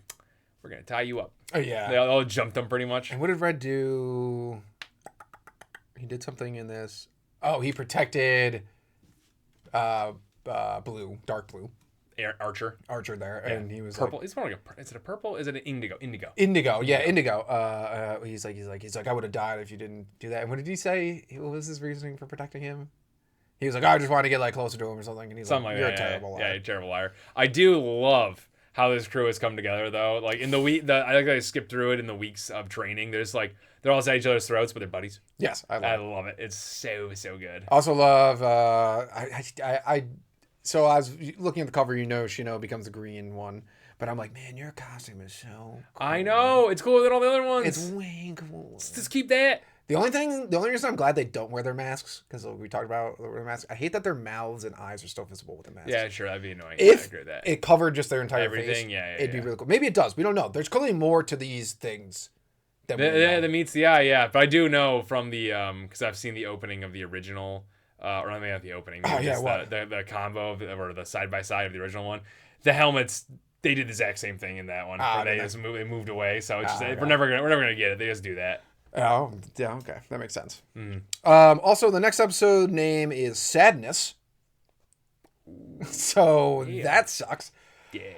we're gonna tie you up. Oh yeah. They all jumped him pretty much. And what did Red do? He did something in this. Oh, he protected blue, dark blue. Archer there, yeah. And he was purple. It's more like is it a purple? Is it an indigo? Indigo, yeah, indigo. He's like, I would have died if you didn't do that. And what did he say? What was his reasoning for protecting him? He was like, I just want to get like closer to him or something. And he's something like, you're a terrible liar. Yeah, you're a terrible liar. I do love how this crew has come together though. Like in the week, I like I skipped through it in the weeks of training. There's like they're all at each other's throats, but they're buddies. Yes, I love it. It's so good. Also love. So I was looking at the cover, Shino becomes the green one. But I'm like, man, your costume is so cool. I know. It's cooler than all the other ones. It's way cool. Just keep that. The only reason I'm glad they don't wear their masks, because we talked about the masks, I hate that their mouths and eyes are still visible with the masks. Yeah, sure, that'd be annoying. If I agree with that. It covered just their entire face, it'd be really cool. Maybe it does. We don't know. There's clearly more to these things. That meets the eye, yeah. But I do know from the, because I've seen the opening of the original, or I mean not the opening, the combo or the side-by-side of the original one. The helmets, they did the exact same thing in that one. They moved away, so it's just, we're never gonna get it. They just do that. Oh, yeah, okay. That makes sense. Mm-hmm. Also, the next episode name is Sadness. So that sucks. Yeah.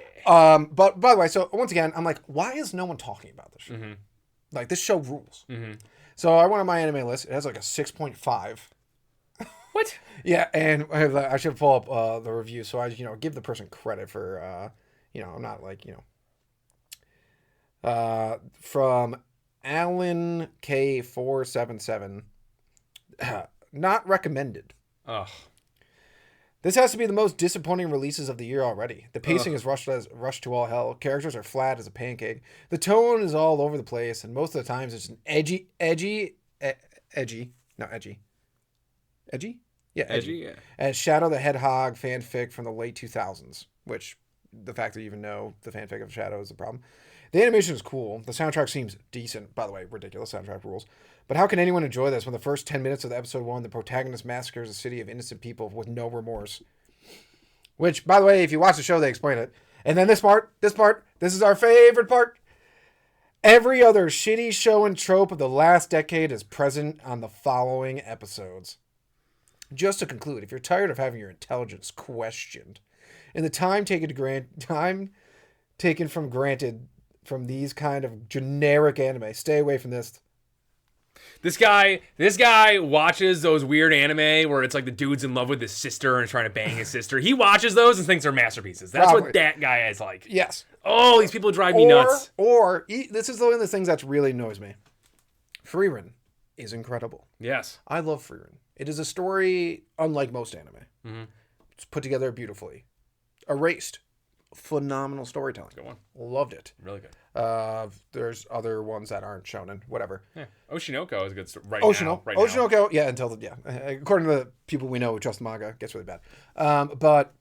But by the way, so once again, I'm like, why is no one talking about this show? Mm-hmm. Like, this show rules. Mm-hmm. So I went on my anime list. It has like a 6.5. What? Yeah, and I should pull up the review. So I, give the person credit for, I'm not like, from Alan K477, not recommended. Ugh. This has to be the most disappointing releases of the year already. The pacing is rushed to all hell. Characters are flat as a pancake. The tone is all over the place, and most of the times it's an edgy. As Shadow the Hedgehog fanfic from the late 2000s, which the fact that you even know the fanfic of Shadow is the problem. The animation is cool. The soundtrack seems decent. By the way, ridiculous soundtrack rules. But how can anyone enjoy this when the first 10 minutes of the episode 1, the protagonist massacres a city of innocent people with no remorse? Which, by the way, if you watch the show, they explain it. And then this is our favorite part. Every other shitty show and trope of the last decade is present on the following episodes. Just to conclude, if you're tired of having your intelligence questioned, and the time taken for granted from these kind of generic anime, stay away from this. This guy watches those weird anime where it's like the dude's in love with his sister and trying to bang his sister. He watches those and thinks they're masterpieces. That's what that guy is like. Yes. Oh, these people drive me nuts. This is one of the things that really annoys me. Frieren is incredible. Yes. I love Frieren. It is a story unlike most anime. Mm-hmm. It's put together beautifully. Erased. Phenomenal storytelling. Good one. Loved it. Really good. There's other ones that aren't shonen. Whatever. Yeah. Oshinoko is a good story. Oshinoko, yeah, according to the people we know who trust manga, gets really bad. But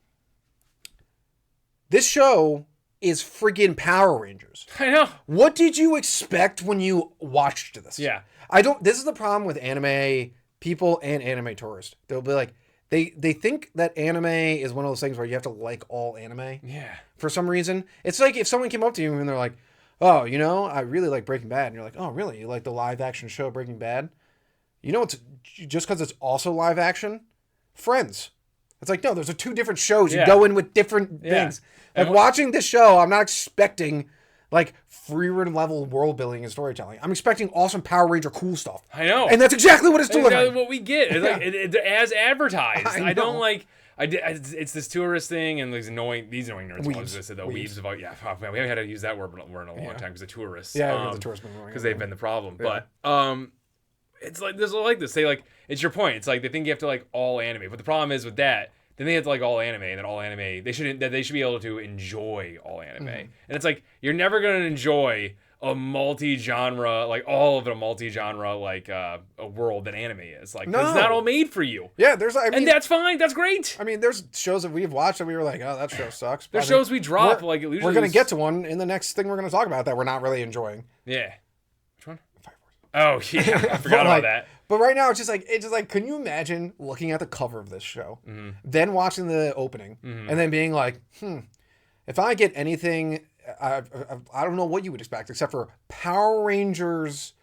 this show is friggin' Power Rangers. I know. What did you expect when you watched this? Yeah. This is the problem with anime people and anime tourists. They'll be like, They think that anime is one of those things where you have to like all anime. Yeah. For some reason. It's like if someone came up to you and they're like, oh, I really like Breaking Bad. And you're like, oh, really? You like the live action show Breaking Bad? It's just because it's also live action? Friends. It's like, no, those are two different shows. You go in with different things. Like watching this show, I'm not expecting like Frieren level world building and storytelling. I'm expecting awesome Power Ranger cool stuff. I know. And that's exactly what it's delivering. That's exactly what we get. It's like, it as advertised. I don't like... it's this tourist thing and these annoying nerds. Weebs about, we haven't had to use that word in a long time because the tourists. Yeah, the tourists because they've been the problem. Yeah. But it's like there's like this. They like it's your point. It's like they think you have to like all anime, but the problem is with that. Then they have to like all anime, and then all anime. They should be able to enjoy all anime, and it's like you're never gonna enjoy a multi-genre, like all of a multi-genre, like a world that anime is. Like, it's not all made for you. Yeah, and that's fine. That's great. I mean, there's shows that we've watched that we were like, oh, that show sucks. There's shows we drop. We're going to get to one in the next thing we're going to talk about that we're not really enjoying. Yeah. Which one? Fire Force. Oh, yeah. I forgot about that. But right now, it's just like, can you imagine looking at the cover of this show, then watching the opening, and then being like, if I get anything I don't know what you would expect except for Power Rangers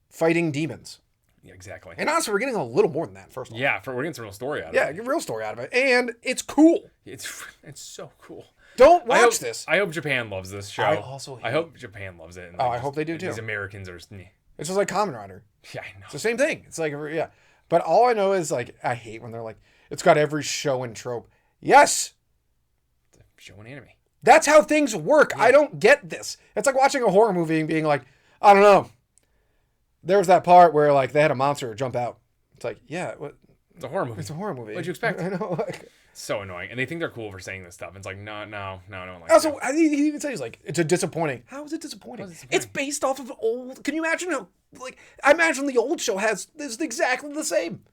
fighting demons. Yeah, exactly. And honestly, we're getting a little more than that, first of all. Yeah, we're getting some real story out of it. Yeah, get real story out of it. And it's cool. It's so cool. Don't watch this. I hope Japan loves this show. I hope Japan loves it. And I hope they do too. These Americans are... It's just like Kamen Rider. Yeah, I know. It's the same thing. It's like, yeah. But all I know is, like, I hate when they're like, it's got every show and trope. Yes! It's a show and anime. That's how things work. Yeah. I don't get this. It's like watching a horror movie and being like, I don't know. There was that part where, like, they had a monster jump out. It's like, yeah. What? It's a horror movie. It's a horror movie. What'd you expect? I know. Like, so annoying. And they think they're cool for saying this stuff. It's like, no. Like also, he even says, like, it's a disappointing. How is it disappointing? It's based off of old. Can you imagine how, like, I imagine the old show is exactly the same.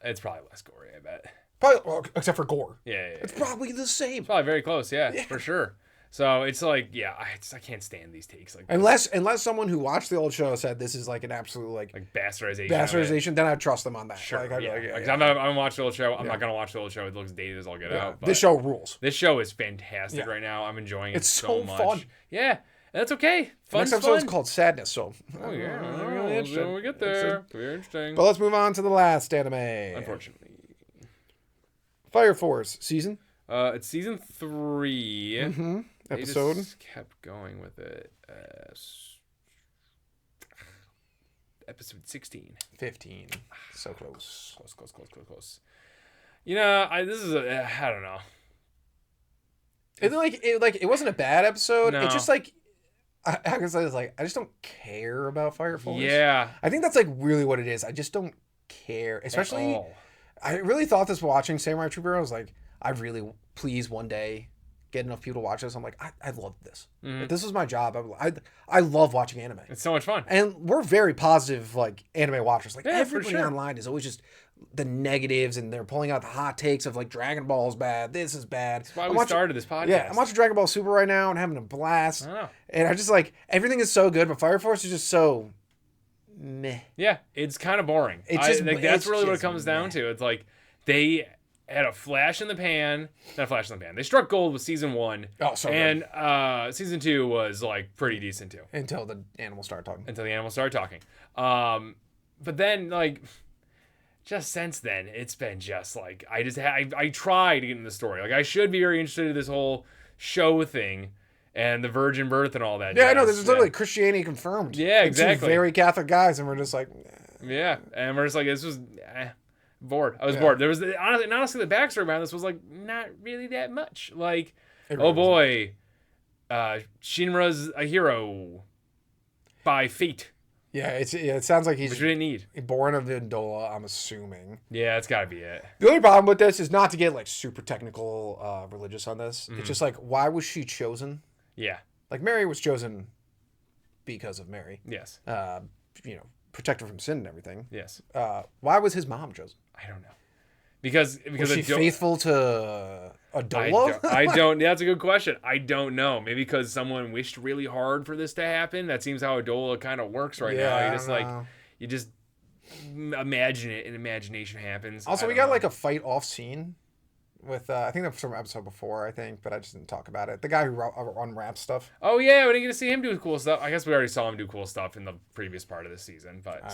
It's probably less gory, I bet. Probably, well, except for gore. Yeah. It's probably the same. It's probably very close, yeah, for sure. So it's like, yeah, I can't stand these takes. Like unless someone who watched the old show said this is like an absolute like bastardization, then I'd trust them on that. Sure, like, I'm gonna watch the old show. I'm not gonna watch the old show. It looks dated as all get out. But this show rules. This show is fantastic right now. I'm enjoying it. It's so much. Fun. Yeah, that's okay. Next episode is called Sadness. So really interesting. When we get there, very interesting. But let's move on to the last anime. Unfortunately, Fire Force season. It's season 3. Mm-hmm. Episode. They just kept going with it. Episode 16. 15. So close. Close. You know, this is I don't know. It wasn't a bad episode. No. It's just like I guess I was like, I just don't care about Fire Force. Yeah. I think that's like really what it is. I just don't care. Especially, I really thought this watching Samurai Trooper. I was like, I really, please one day get enough people to watch this. I'm like, I love this. Mm-hmm. If this was my job, I love watching anime. It's so much fun. And we're very positive, like, anime watchers. Like, yeah, everybody online is always just the negatives, and they're pulling out the hot takes of, like, Dragon Ball's bad, this is bad. That's why we started this podcast. Yeah, I'm watching Dragon Ball Super right now and having a blast. I know. And I just, like, everything is so good, but Fire Force is just so meh. Yeah, it's kind of boring. That's really what it comes down to. It's like, they had a flash in the pan. Not a flash in the pan. They struck gold with season 1. Oh, so good. And season 2 was like pretty decent too. Until the animals started talking. But then like just since then, it's been just like I tried to get into the story. Like I should be very interested in this whole show thing and the virgin birth and all that. Yeah, I know. This is literally Christianity confirmed. Yeah, exactly. Two very Catholic guys, and we're just like, yeah, and we're just like, this was. Bored. I was bored. There was honestly the backstory behind this was like not really that much. Like, boy, Shinra's a hero by fate. Yeah, it sounds like he's which we didn't need. Born of Indola, I'm assuming. Yeah, it's gotta be it. The only problem with this is not to get like super technical, religious on this. Mm-hmm. It's just like, why was she chosen? Yeah, like Mary was chosen because of Mary. Yes. Protect her from sin and everything. Yes. Why was his mom chosen? I don't know. Because was she faithful to Adola? I don't. That's a good question. I don't know. Maybe because someone wished really hard for this to happen. That seems how Adola kind of works right now. You just imagine it, and imagination happens. Also, we got like a fight off scene with I think that was from an episode before, but I just didn't talk about it. The guy who unwraps stuff. Oh yeah, we didn't get to see him do cool stuff. I guess we already saw him do cool stuff in the previous part of the season, but I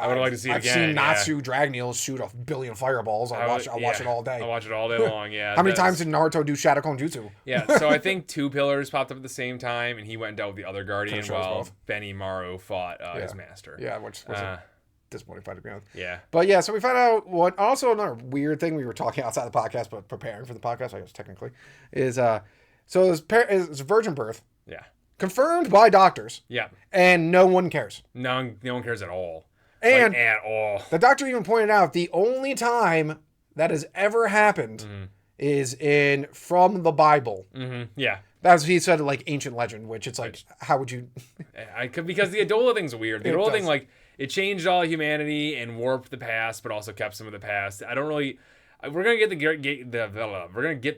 would like to see it again. I've seen Natsu Dragneel shoot a billion fireballs. I'll watch it all day. I'll watch it all day long. Yeah. How many times did Naruto do Shadokon Jutsu? Yeah. So I think 2 pillars popped up at the same time, and he went and dealt with the other guardian while Benimaru fought his master. Yeah, which was disappointing fight to be honest. Yeah. But yeah, so we found out what also another weird thing we were talking outside the podcast, but preparing for the podcast, I guess technically, is so it's virgin birth. Yeah. Confirmed by doctors. Yeah. And no one cares. No one cares at all. And at all. The doctor even pointed out the only time that has ever happened is in from the Bible. Mm-hmm. Yeah. That's what he said, like ancient legend, which it's like, how would you? Because the Adola thing's weird. The Adola thing, like, it changed all humanity and warped the past, but also kept some of the past. I don't really. We're gonna get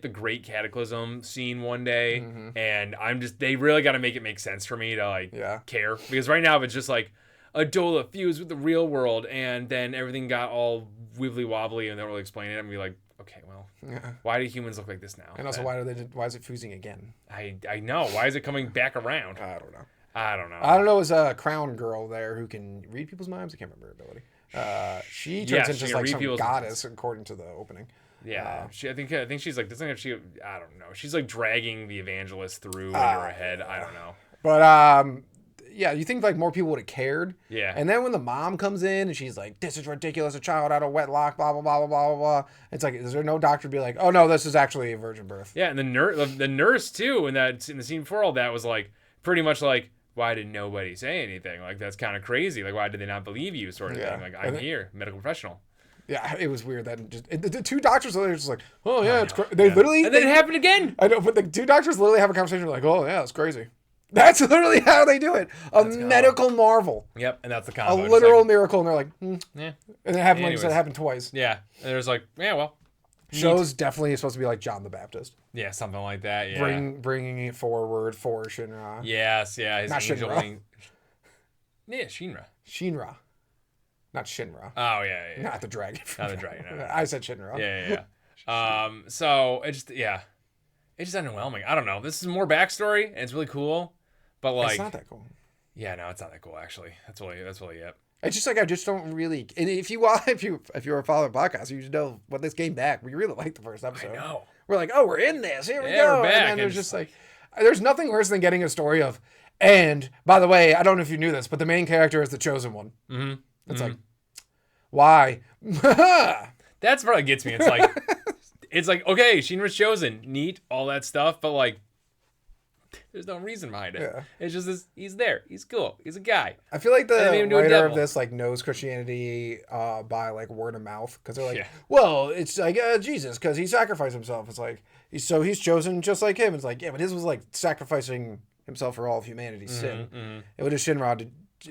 the Great Cataclysm scene one day, and they really got to make it make sense for me to care, because right now if it's just like Adola fused with the real world, and then everything got all wibbly wobbly and they don't really explain it, I'm gonna be like, okay, well, why do humans look like this now? And also, why is it fusing again? I know. Why is it coming back around? I don't know. I don't know. I don't know. Is a crown girl there who can read people's minds? I can't remember her ability. She turns into like some goddess according to the opening. Yeah, I think she's like, doesn't she? I don't know. She's like dragging the evangelist through into her head. I don't know. But yeah, you think like more people would have cared. Yeah. And then when the mom comes in and she's like, "This is ridiculous, a child out of wedlock, blah blah blah blah blah blah," it's like, is there no doctor to be like, "Oh no, this is actually a virgin birth"? Yeah, and the nurse too, in the scene before all that was like pretty much like, why did nobody say anything? Like, that's kind of crazy. Like, why did they not believe you? Sort of thing. Like, I'm here, medical professional. Yeah, it was weird that just the two doctors are just like, oh yeah, it's crazy. They literally, and then it happened again. I know, but the two doctors literally have a conversation like, oh yeah, it's crazy. That's literally how they do it. A medical marvel. Yep, and that's the combo. A literal miracle, and they're like, yeah. And it happened, like you said, it happened twice. Yeah, and there's like, yeah, well. Show's definitely supposed to be like John the Baptist. Yeah, something like that. Yeah, bringing it forward for Shinra. Yes, yeah, his not angel Shinra. Yeah, Shinra. Shinra, not Shinra. Oh yeah. Not the dragon. Not the dragon. No. I said Shinra. Yeah. So it's just underwhelming. I don't know. This is more backstory, and it's really cool, but like, it's not that cool. Yeah, no, it's not that cool actually. That's really it. It's just like I just don't really. And if you're a follower of the podcast, you should know when this came back. We really liked the first episode. I know. We're like, oh, we're in this. Here we go. We're back. And then there's just like, there's nothing worse than getting a story of. And by the way, I don't know if you knew this, but the main character is the chosen one. Mm-hmm. It's like, why? That's what gets me. It's like, okay, Shinra's chosen, neat, all that stuff, but like, there's no reason behind it. Yeah. It's just this, he's there. He's cool. He's a guy. I feel like the writer of this like knows Christianity by like word of mouth, because they're like, well, it's like Jesus because he sacrificed himself. It's like he's chosen just like him. It's like, yeah, but his was like sacrificing himself for all of humanity's sin. Mm-hmm. It would have Shinra.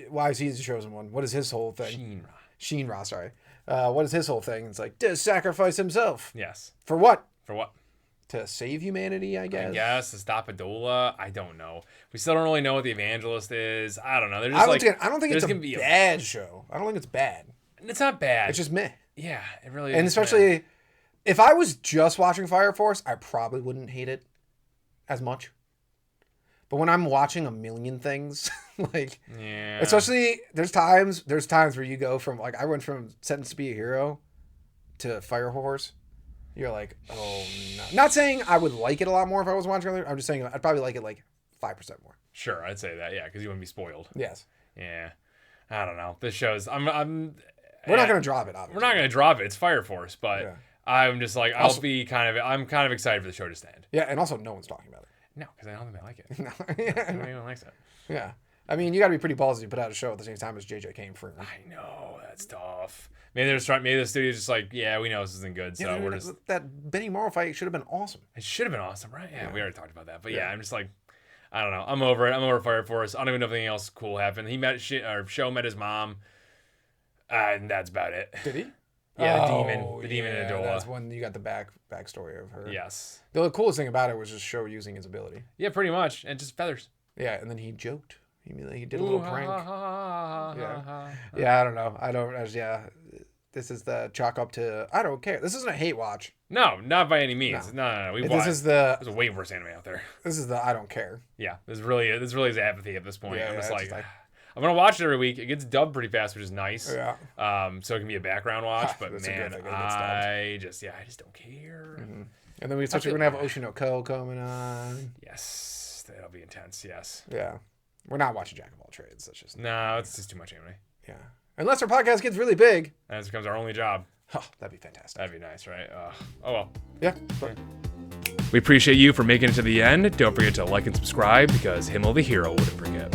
Why is he the chosen one? What is his whole thing? Shinra, sorry. What is his whole thing? It's like to sacrifice himself. Yes. For what? For what? To save humanity, I guess. To stop Adola. I don't know. We still don't really know what the evangelist is. I don't know. They're just I don't think it's a bad show. I don't think it's bad. It's not bad. It's just meh. Yeah, it really is. And especially if I was just watching Fire Force, I probably wouldn't hate it as much. But when I'm watching a million things, like, especially there's times where you go from like, I went from Sentenced to Be a Hero to Fire Horse. You're like, oh no. Not saying I would like it a lot more if I was watching other. I'm just saying I'd probably like it like 5% more. Sure, I'd say that. Yeah, because you wouldn't be spoiled. Yes. Yeah. I don't know. This show's. We're not gonna drop it. Obviously. We're not gonna drop it. It's Fire Force, but I'm just like I'm kind of excited for the show to stand. Yeah, and also no one's talking about it. No, because I don't think I like it. No, anyone likes it. Yeah. I mean, you got to be pretty ballsy to put out a show at the same time as JJ came for. I know, that's tough. Maybe the studio's just like, yeah, we know this isn't good, so we're just. That Benny Morrow fight should have been awesome. It should have been awesome, right? Yeah, we already talked about that, but I'm just like, I don't know. I'm over it. I'm over Fire Force. I don't even know if anything else cool happened. Show met his mom, and that's about it. Did he? Yeah, the demon in Adola. That's when you got the backstory of her. Yes. The coolest thing about it was just Show using his ability. Yeah, pretty much, and just feathers. Yeah, and then he joked. He did a little prank. Yeah, I don't know. This is the chalk up to I don't care. This isn't a hate watch. No, not by any means. No. There's a way worse anime out there. This is the I don't care. Yeah, this really is apathy at this point. I'm just like I'm gonna watch it every week. It gets dubbed pretty fast, which is nice. Yeah. So it can be a background watch, but man, I just don't care. Mm-hmm. And then we're gonna have Ocean no Ko coming on. Yes, that'll be intense. Yes. Yeah. We're not watching Jack of All Trades. That's just it's just too much anime. Yeah. Unless our podcast gets really big. And this becomes our only job. Oh, that'd be fantastic. That'd be nice, right? Oh well. Yeah. But... We appreciate you for making it to the end. Don't forget to like and subscribe because Himmel the Hero wouldn't forget.